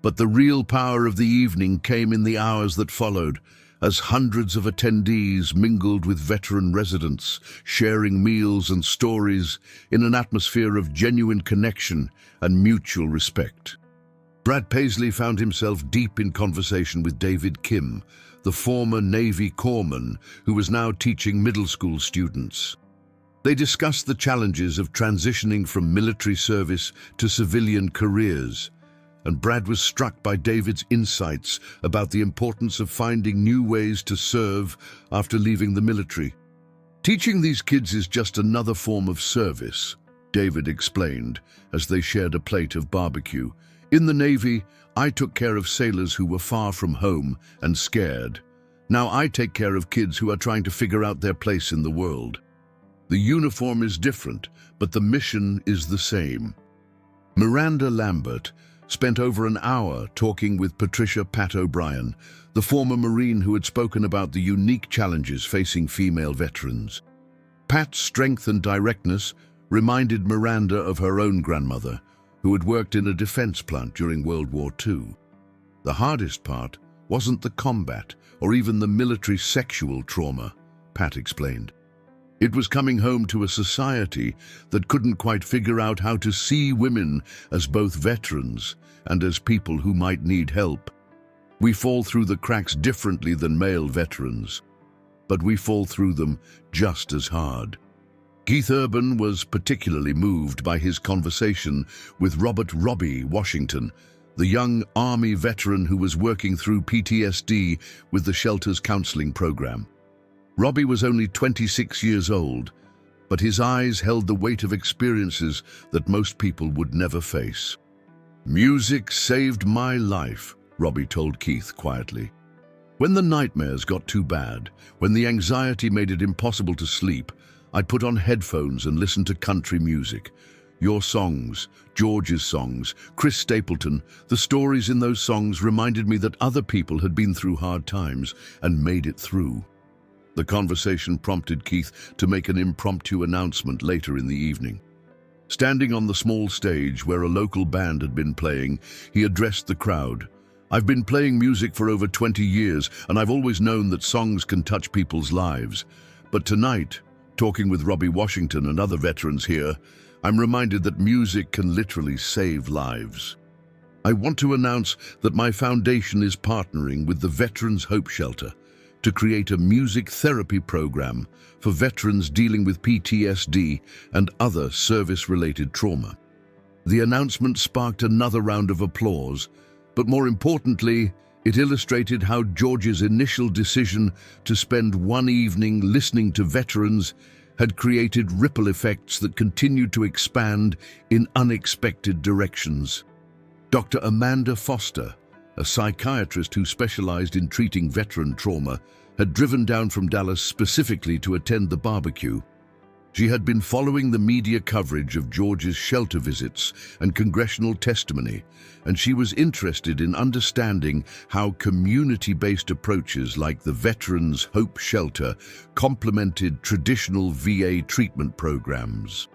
But the real power of the evening came in the hours that followed, as hundreds of attendees mingled with veteran residents, sharing meals and stories in an atmosphere of genuine connection and mutual respect. Brad Paisley found himself deep in conversation with David Kim, the former Navy corpsman who was now teaching middle school students. They discussed the challenges of transitioning from military service to civilian careers, and Brad was struck by David's insights about the importance of finding new ways to serve after leaving the military. Teaching these kids is just another form of service, David explained as they shared a plate of barbecue. In the Navy, I took care of sailors who were far from home and scared. Now I take care of kids who are trying to figure out their place in the world. The uniform is different, but the mission is the same. Miranda Lambert spent over an hour talking with Patricia Pat O'Brien, the former Marine who had spoken about the unique challenges facing female veterans. Pat's strength and directness reminded Miranda of her own grandmother, who had worked in a defense plant during World War II. The hardest part wasn't the combat or even the military sexual trauma, Pat explained. It was coming home to a society that couldn't quite figure out how to see women as both veterans and as people who might need help. We fall through the cracks differently than male veterans, but we fall through them just as hard. Keith Urban was particularly moved by his conversation with Robert "Robbie" Washington, the young Army veteran who was working through PTSD with the shelter's counseling program. Robbie was only 26 years old, but his eyes held the weight of experiences that most people would never face. "Music saved my life," Robbie told Keith quietly. "When the nightmares got too bad, when the anxiety made it impossible to sleep, I'd put on headphones and listen to country music. Your songs, George's songs, Chris Stapleton, the stories in those songs reminded me that other people had been through hard times and made it through." The conversation prompted Keith to make an impromptu announcement later in the evening. Standing on the small stage where a local band had been playing, he addressed the crowd. "I've been playing music for over 20 years, and I've always known that songs can touch people's lives. But tonight, talking with Robbie Washington and other veterans here, I'm reminded that music can literally save lives. I want to announce that my foundation is partnering with the Veterans Hope Shelter to create a music therapy program for veterans dealing with PTSD and other service-related trauma." The announcement sparked another round of applause, but more importantly, it illustrated how George's initial decision to spend one evening listening to veterans had created ripple effects that continued to expand in unexpected directions. Dr. Amanda Foster, a psychiatrist who specialized in treating veteran trauma, had driven down from Dallas specifically to attend the barbecue. She had been following the media coverage of George's shelter visits and congressional testimony, and she was interested in understanding how community-based approaches like the Veterans Hope Shelter complemented traditional VA treatment programs.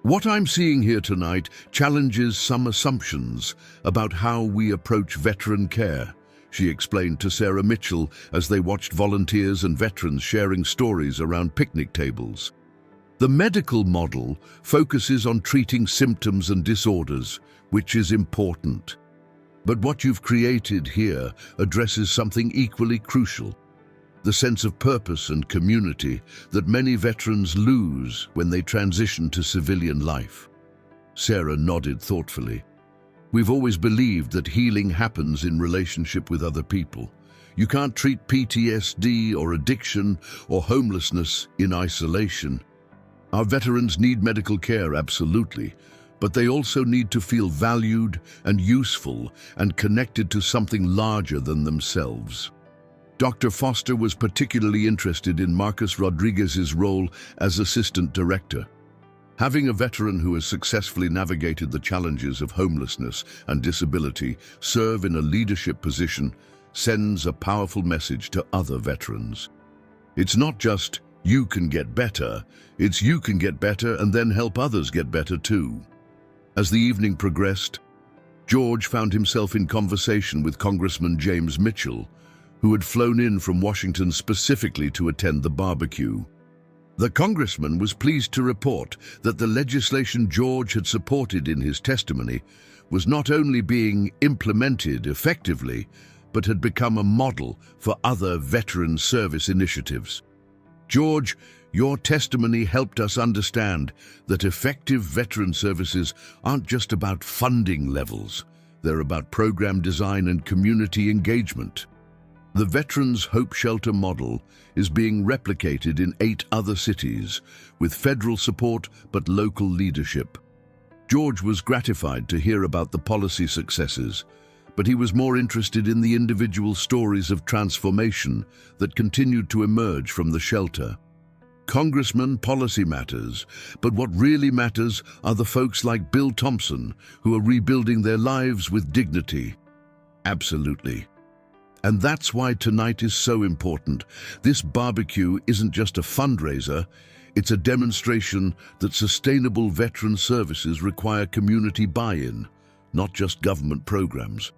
"What I'm seeing here tonight challenges some assumptions about how we approach veteran care," she explained to Sarah Mitchell as they watched volunteers and veterans sharing stories around picnic tables. "The medical model focuses on treating symptoms and disorders, which is important. But what you've created here addresses something equally crucial: the sense of purpose and community that many veterans lose when they transition to civilian life." Sarah nodded thoughtfully. "We've always believed that healing happens in relationship with other people. You can't treat PTSD or addiction or homelessness in isolation. Our veterans need medical care, absolutely, but they also need to feel valued and useful and connected to something larger than themselves." Dr. Foster was particularly interested in Marcus Rodriguez's role as assistant director. Having a veteran who has successfully navigated the challenges of homelessness and disability serve in a leadership position sends a powerful message to other veterans. It's not just "you can get better," it's "you can get better and then help others get better too." As the evening progressed, George found himself in conversation with Congressman James Mitchell, who had flown in from Washington specifically to attend the barbecue. The congressman was pleased to report that the legislation George had supported in his testimony was not only being implemented effectively, but had become a model for other veteran service initiatives. "George, your testimony helped us understand that effective veteran services aren't just about funding levels. They're about program design and community engagement." The Veterans Hope Shelter model is being replicated in 8 other cities, with federal support but local leadership. George was gratified to hear about the policy successes, but he was more interested in the individual stories of transformation that continued to emerge from the shelter. Congressman, policy matters, but what really matters are the folks like Bill Thompson who are rebuilding their lives with dignity. Absolutely. And that's why tonight is so important. This barbecue isn't just a fundraiser, it's a demonstration that sustainable veteran services require community buy-in, not just government programs.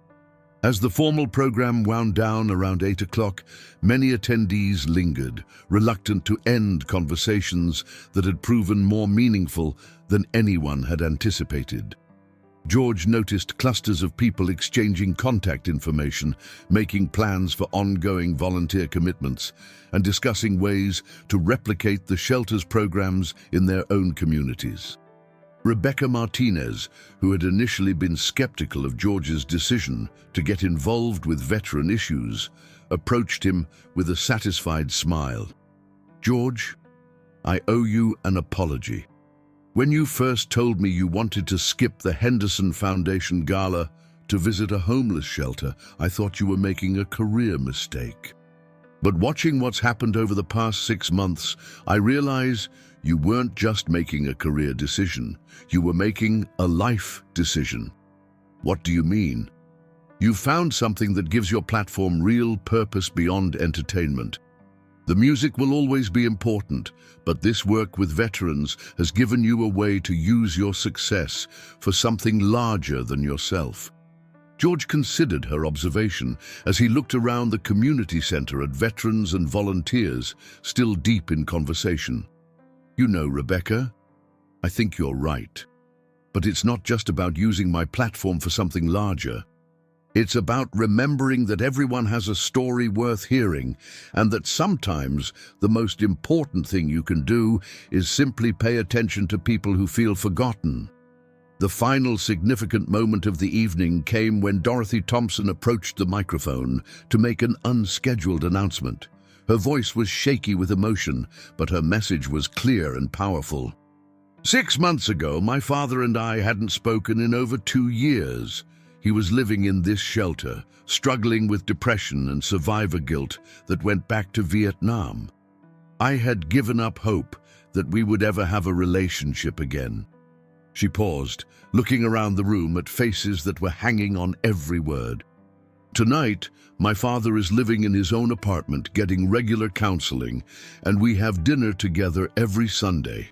As the formal program wound down around 8 o'clock, many attendees lingered, reluctant to end conversations that had proven more meaningful than anyone had anticipated. George noticed clusters of people exchanging contact information, making plans for ongoing volunteer commitments, and discussing ways to replicate the shelter's programs in their own communities. Rebecca Martinez, who had initially been skeptical of George's decision to get involved with veteran issues, approached him with a satisfied smile. "George, I owe you an apology. When you first told me you wanted to skip the Henderson Foundation Gala to visit a homeless shelter, I thought you were making a career mistake. But watching what's happened over the past 6 months, I realize you weren't just making a career decision, you were making a life decision." "What do you mean?" "You found something that gives your platform real purpose beyond entertainment. The music will always be important, but this work with veterans has given you a way to use your success for something larger than yourself." George considered her observation as he looked around the community center at veterans and volunteers, still deep in conversation. "You know, Rebecca, I think you're right. But it's not just about using my platform for something larger. It's about remembering that everyone has a story worth hearing, and that sometimes the most important thing you can do is simply pay attention to people who feel forgotten." The final significant moment of the evening came when Dorothy Thompson approached the microphone to make an unscheduled announcement. Her voice was shaky with emotion, but her message was clear and powerful. 6 months ago, my father and I hadn't spoken in over 2 years. He was living in this shelter, struggling with depression and survivor guilt that went back to Vietnam. I had given up hope that we would ever have a relationship again. She paused, looking around the room at faces that were hanging on every word. "Tonight, my father is living in his own apartment, getting regular counseling, and we have dinner together every Sunday.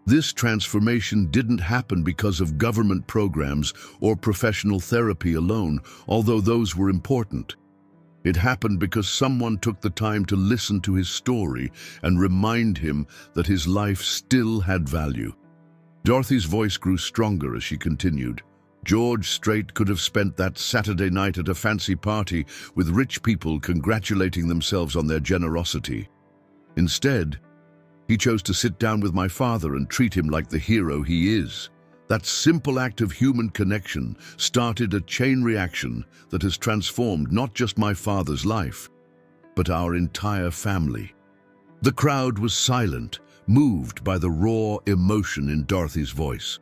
This transformation didn't happen because of government programs or professional therapy alone, although those were important. It happened because someone took the time to listen to his story and remind him that his life still had value." Dorothy's voice grew stronger as she continued. "George Strait could have spent that Saturday night at a fancy party with rich people congratulating themselves on their generosity. Instead, he chose to sit down with my father and treat him like the hero he is. That simple act of human connection started a chain reaction that has transformed not just my father's life, but our entire family." The crowd was silent, moved by the raw emotion in Dorothy's voice.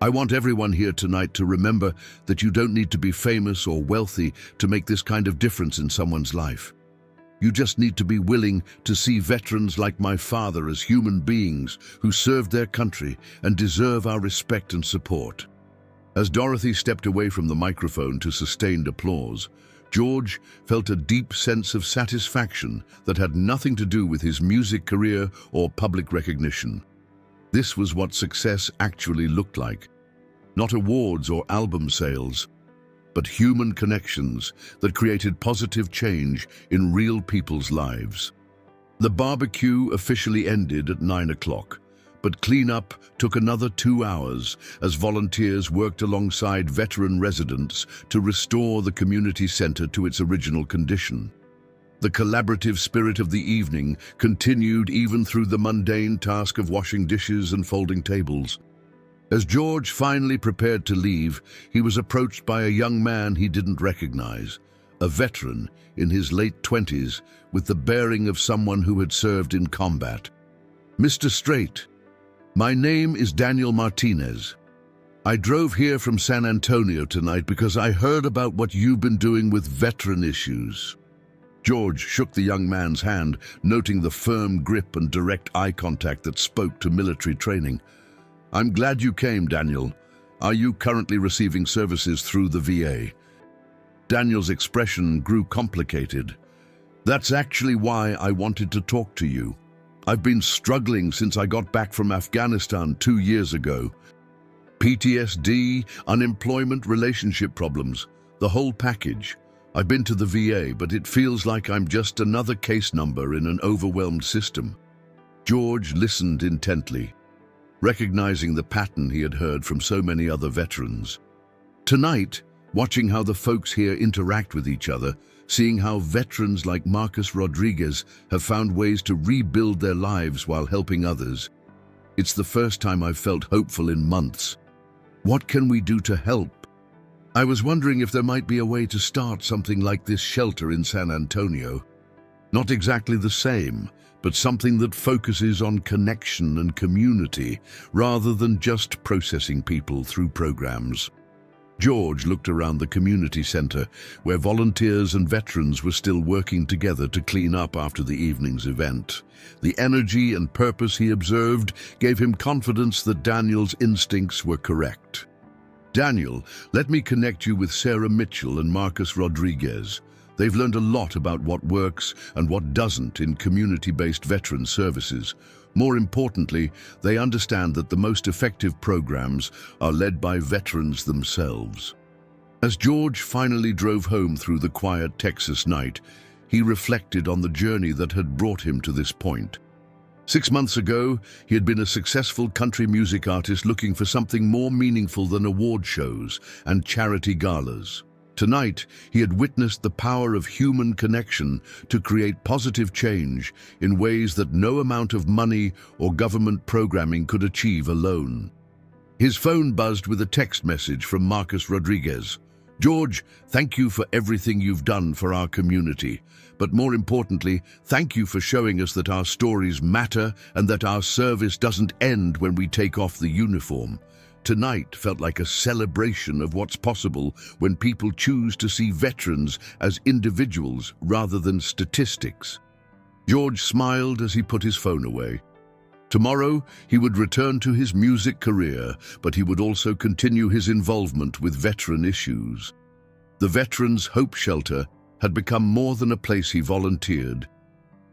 "I want everyone here tonight to remember that you don't need to be famous or wealthy to make this kind of difference in someone's life. You just need to be willing to see veterans like my father as human beings who served their country and deserve our respect and support." As Dorothy stepped away from the microphone to sustained applause, George felt a deep sense of satisfaction that had nothing to do with his music career or public recognition. This was what success actually looked like. Not awards or album sales, but human connections that created positive change in real people's lives. The barbecue officially ended at 9 o'clock, but cleanup took another 2 hours as volunteers worked alongside veteran residents to restore the community center to its original condition. The collaborative spirit of the evening continued even through the mundane task of washing dishes and folding tables. As George finally prepared to leave, he was approached by a young man he didn't recognize, a veteran in his late 20s with the bearing of someone who had served in combat. "Mr. Strait, my name is Daniel Martinez. I drove here from San Antonio tonight because I heard about what you've been doing with veteran issues." George shook the young man's hand, noting the firm grip and direct eye contact that spoke to military training. "I'm glad you came, Daniel. Are you currently receiving services through the VA?" Daniel's expression grew complicated. "That's actually why I wanted to talk to you. I've been struggling since I got back from Afghanistan 2 years ago. PTSD, unemployment, relationship problems, the whole package. I've been to the VA, but it feels like I'm just another case number in an overwhelmed system." George listened intently, recognizing the pattern he had heard from so many other veterans. Tonight, watching how the folks here interact with each other, seeing how veterans like Marcus Rodriguez have found ways to rebuild their lives while helping others, it's the first time I've felt hopeful in months. What can we do to help? I was wondering if there might be a way to start something like this shelter in San Antonio. Not exactly the same, but something that focuses on connection and community rather than just processing people through programs. George looked around the community center, where volunteers and veterans were still working together to clean up after the evening's event. The energy and purpose he observed gave him confidence that Daniel's instincts were correct. "Daniel, let me connect you with Sarah Mitchell and Marcus Rodriguez. They've learned a lot about what works and what doesn't in community-based veteran services. More importantly, they understand that the most effective programs are led by veterans themselves." As George finally drove home through the quiet Texas night, he reflected on the journey that had brought him to this point. 6 months ago, he had been a successful country music artist looking for something more meaningful than award shows and charity galas. Tonight, he had witnessed the power of human connection to create positive change in ways that no amount of money or government programming could achieve alone. His phone buzzed with a text message from Marcus Rodriguez. "George, thank you for everything you've done for our community. But more importantly, thank you for showing us that our stories matter and that our service doesn't end when we take off the uniform." Tonight felt like a celebration of what's possible when people choose to see veterans as individuals rather than statistics. George smiled as he put his phone away. Tomorrow, he would return to his music career, but he would also continue his involvement with veteran issues. The Veterans Hope Shelter had become more than a place he volunteered.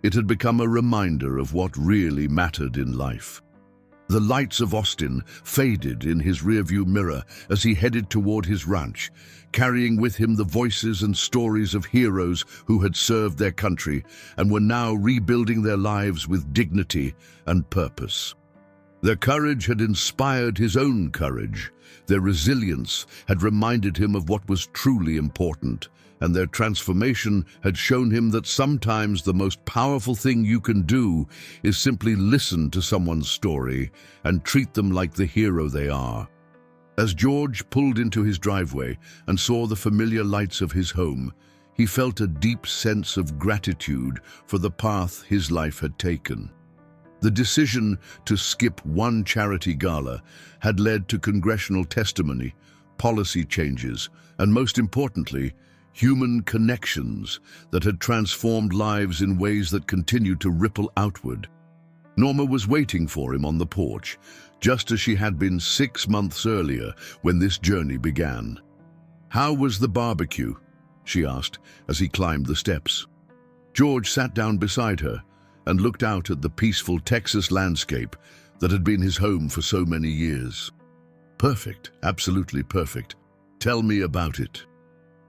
It had become a reminder of what really mattered in life. The lights of Austin faded in his rearview mirror as he headed toward his ranch, carrying with him the voices and stories of heroes who had served their country and were now rebuilding their lives with dignity and purpose. Their courage had inspired his own courage. Their resilience had reminded him of what was truly important, and their transformation had shown him that sometimes the most powerful thing you can do is simply listen to someone's story and treat them like the hero they are. As George pulled into his driveway and saw the familiar lights of his home, he felt a deep sense of gratitude for the path his life had taken. The decision to skip one charity gala had led to congressional testimony, policy changes, and most importantly, human connections that had transformed lives in ways that continued to ripple outward. Norma was waiting for him on the porch, just as she had been 6 months earlier when this journey began. "How was the barbecue?" she asked as he climbed the steps. George sat down beside her and looked out at the peaceful Texas landscape that had been his home for so many years. "Perfect, absolutely perfect. Tell me about it."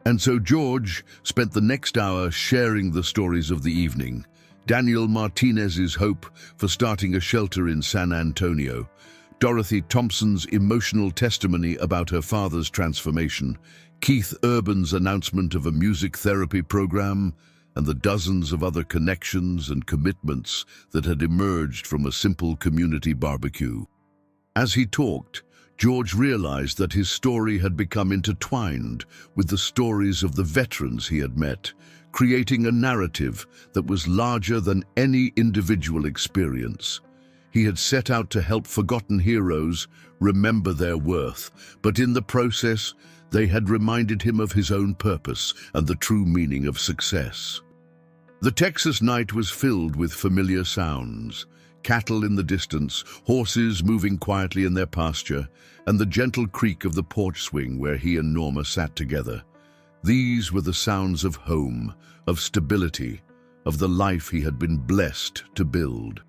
And so George spent the next hour sharing the stories of the evening. Daniel Martinez's hope for starting a shelter in San Antonio, Dorothy Thompson's emotional testimony about her father's transformation, Keith Urban's announcement of a music therapy program, and the dozens of other connections and commitments that had emerged from a simple community barbecue. As he talked, George realized that his story had become intertwined with the stories of the veterans he had met, creating a narrative that was larger than any individual experience. He had set out to help forgotten heroes remember their worth, but in the process, they had reminded him of his own purpose and the true meaning of success. The Texas night was filled with familiar sounds: cattle in the distance, horses moving quietly in their pasture, and the gentle creak of the porch swing where he and Norma sat together. These were the sounds of home, of stability, of the life he had been blessed to build.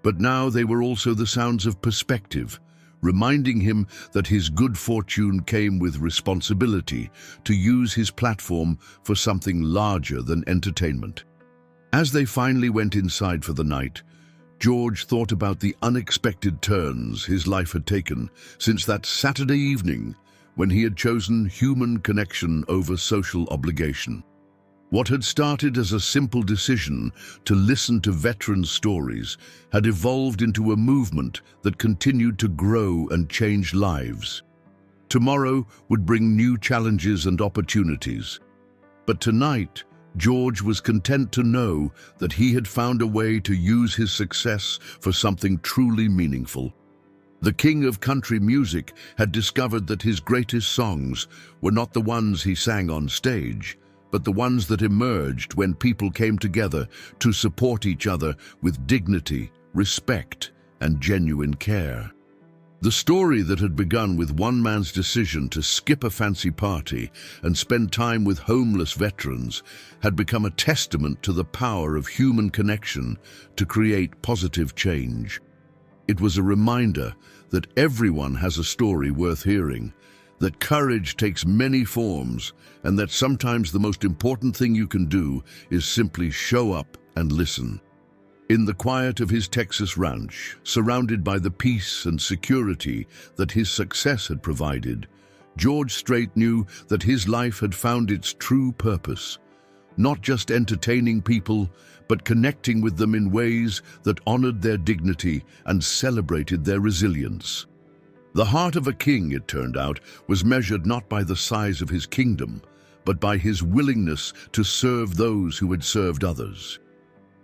But now they were also the sounds of perspective, reminding him that his good fortune came with responsibility to use his platform for something larger than entertainment. As they finally went inside for the night, George thought about the unexpected turns his life had taken since that Saturday evening when he had chosen human connection over social obligation. What had started as a simple decision to listen to veterans' stories had evolved into a movement that continued to grow and change lives. Tomorrow would bring new challenges and opportunities. But tonight, George was content to know that he had found a way to use his success for something truly meaningful. The king of country music had discovered that his greatest songs were not the ones he sang on stage, but the ones that emerged when people came together to support each other with dignity, respect, and genuine care. The story that had begun with one man's decision to skip a fancy party and spend time with homeless veterans had become a testament to the power of human connection to create positive change. It was a reminder that everyone has a story worth hearing, that courage takes many forms, and that sometimes the most important thing you can do is simply show up and listen. In the quiet of his Texas ranch, surrounded by the peace and security that his success had provided, George Strait knew that his life had found its true purpose, not just entertaining people, but connecting with them in ways that honored their dignity and celebrated their resilience. The heart of a king, it turned out, was measured not by the size of his kingdom, but by his willingness to serve those who had served others.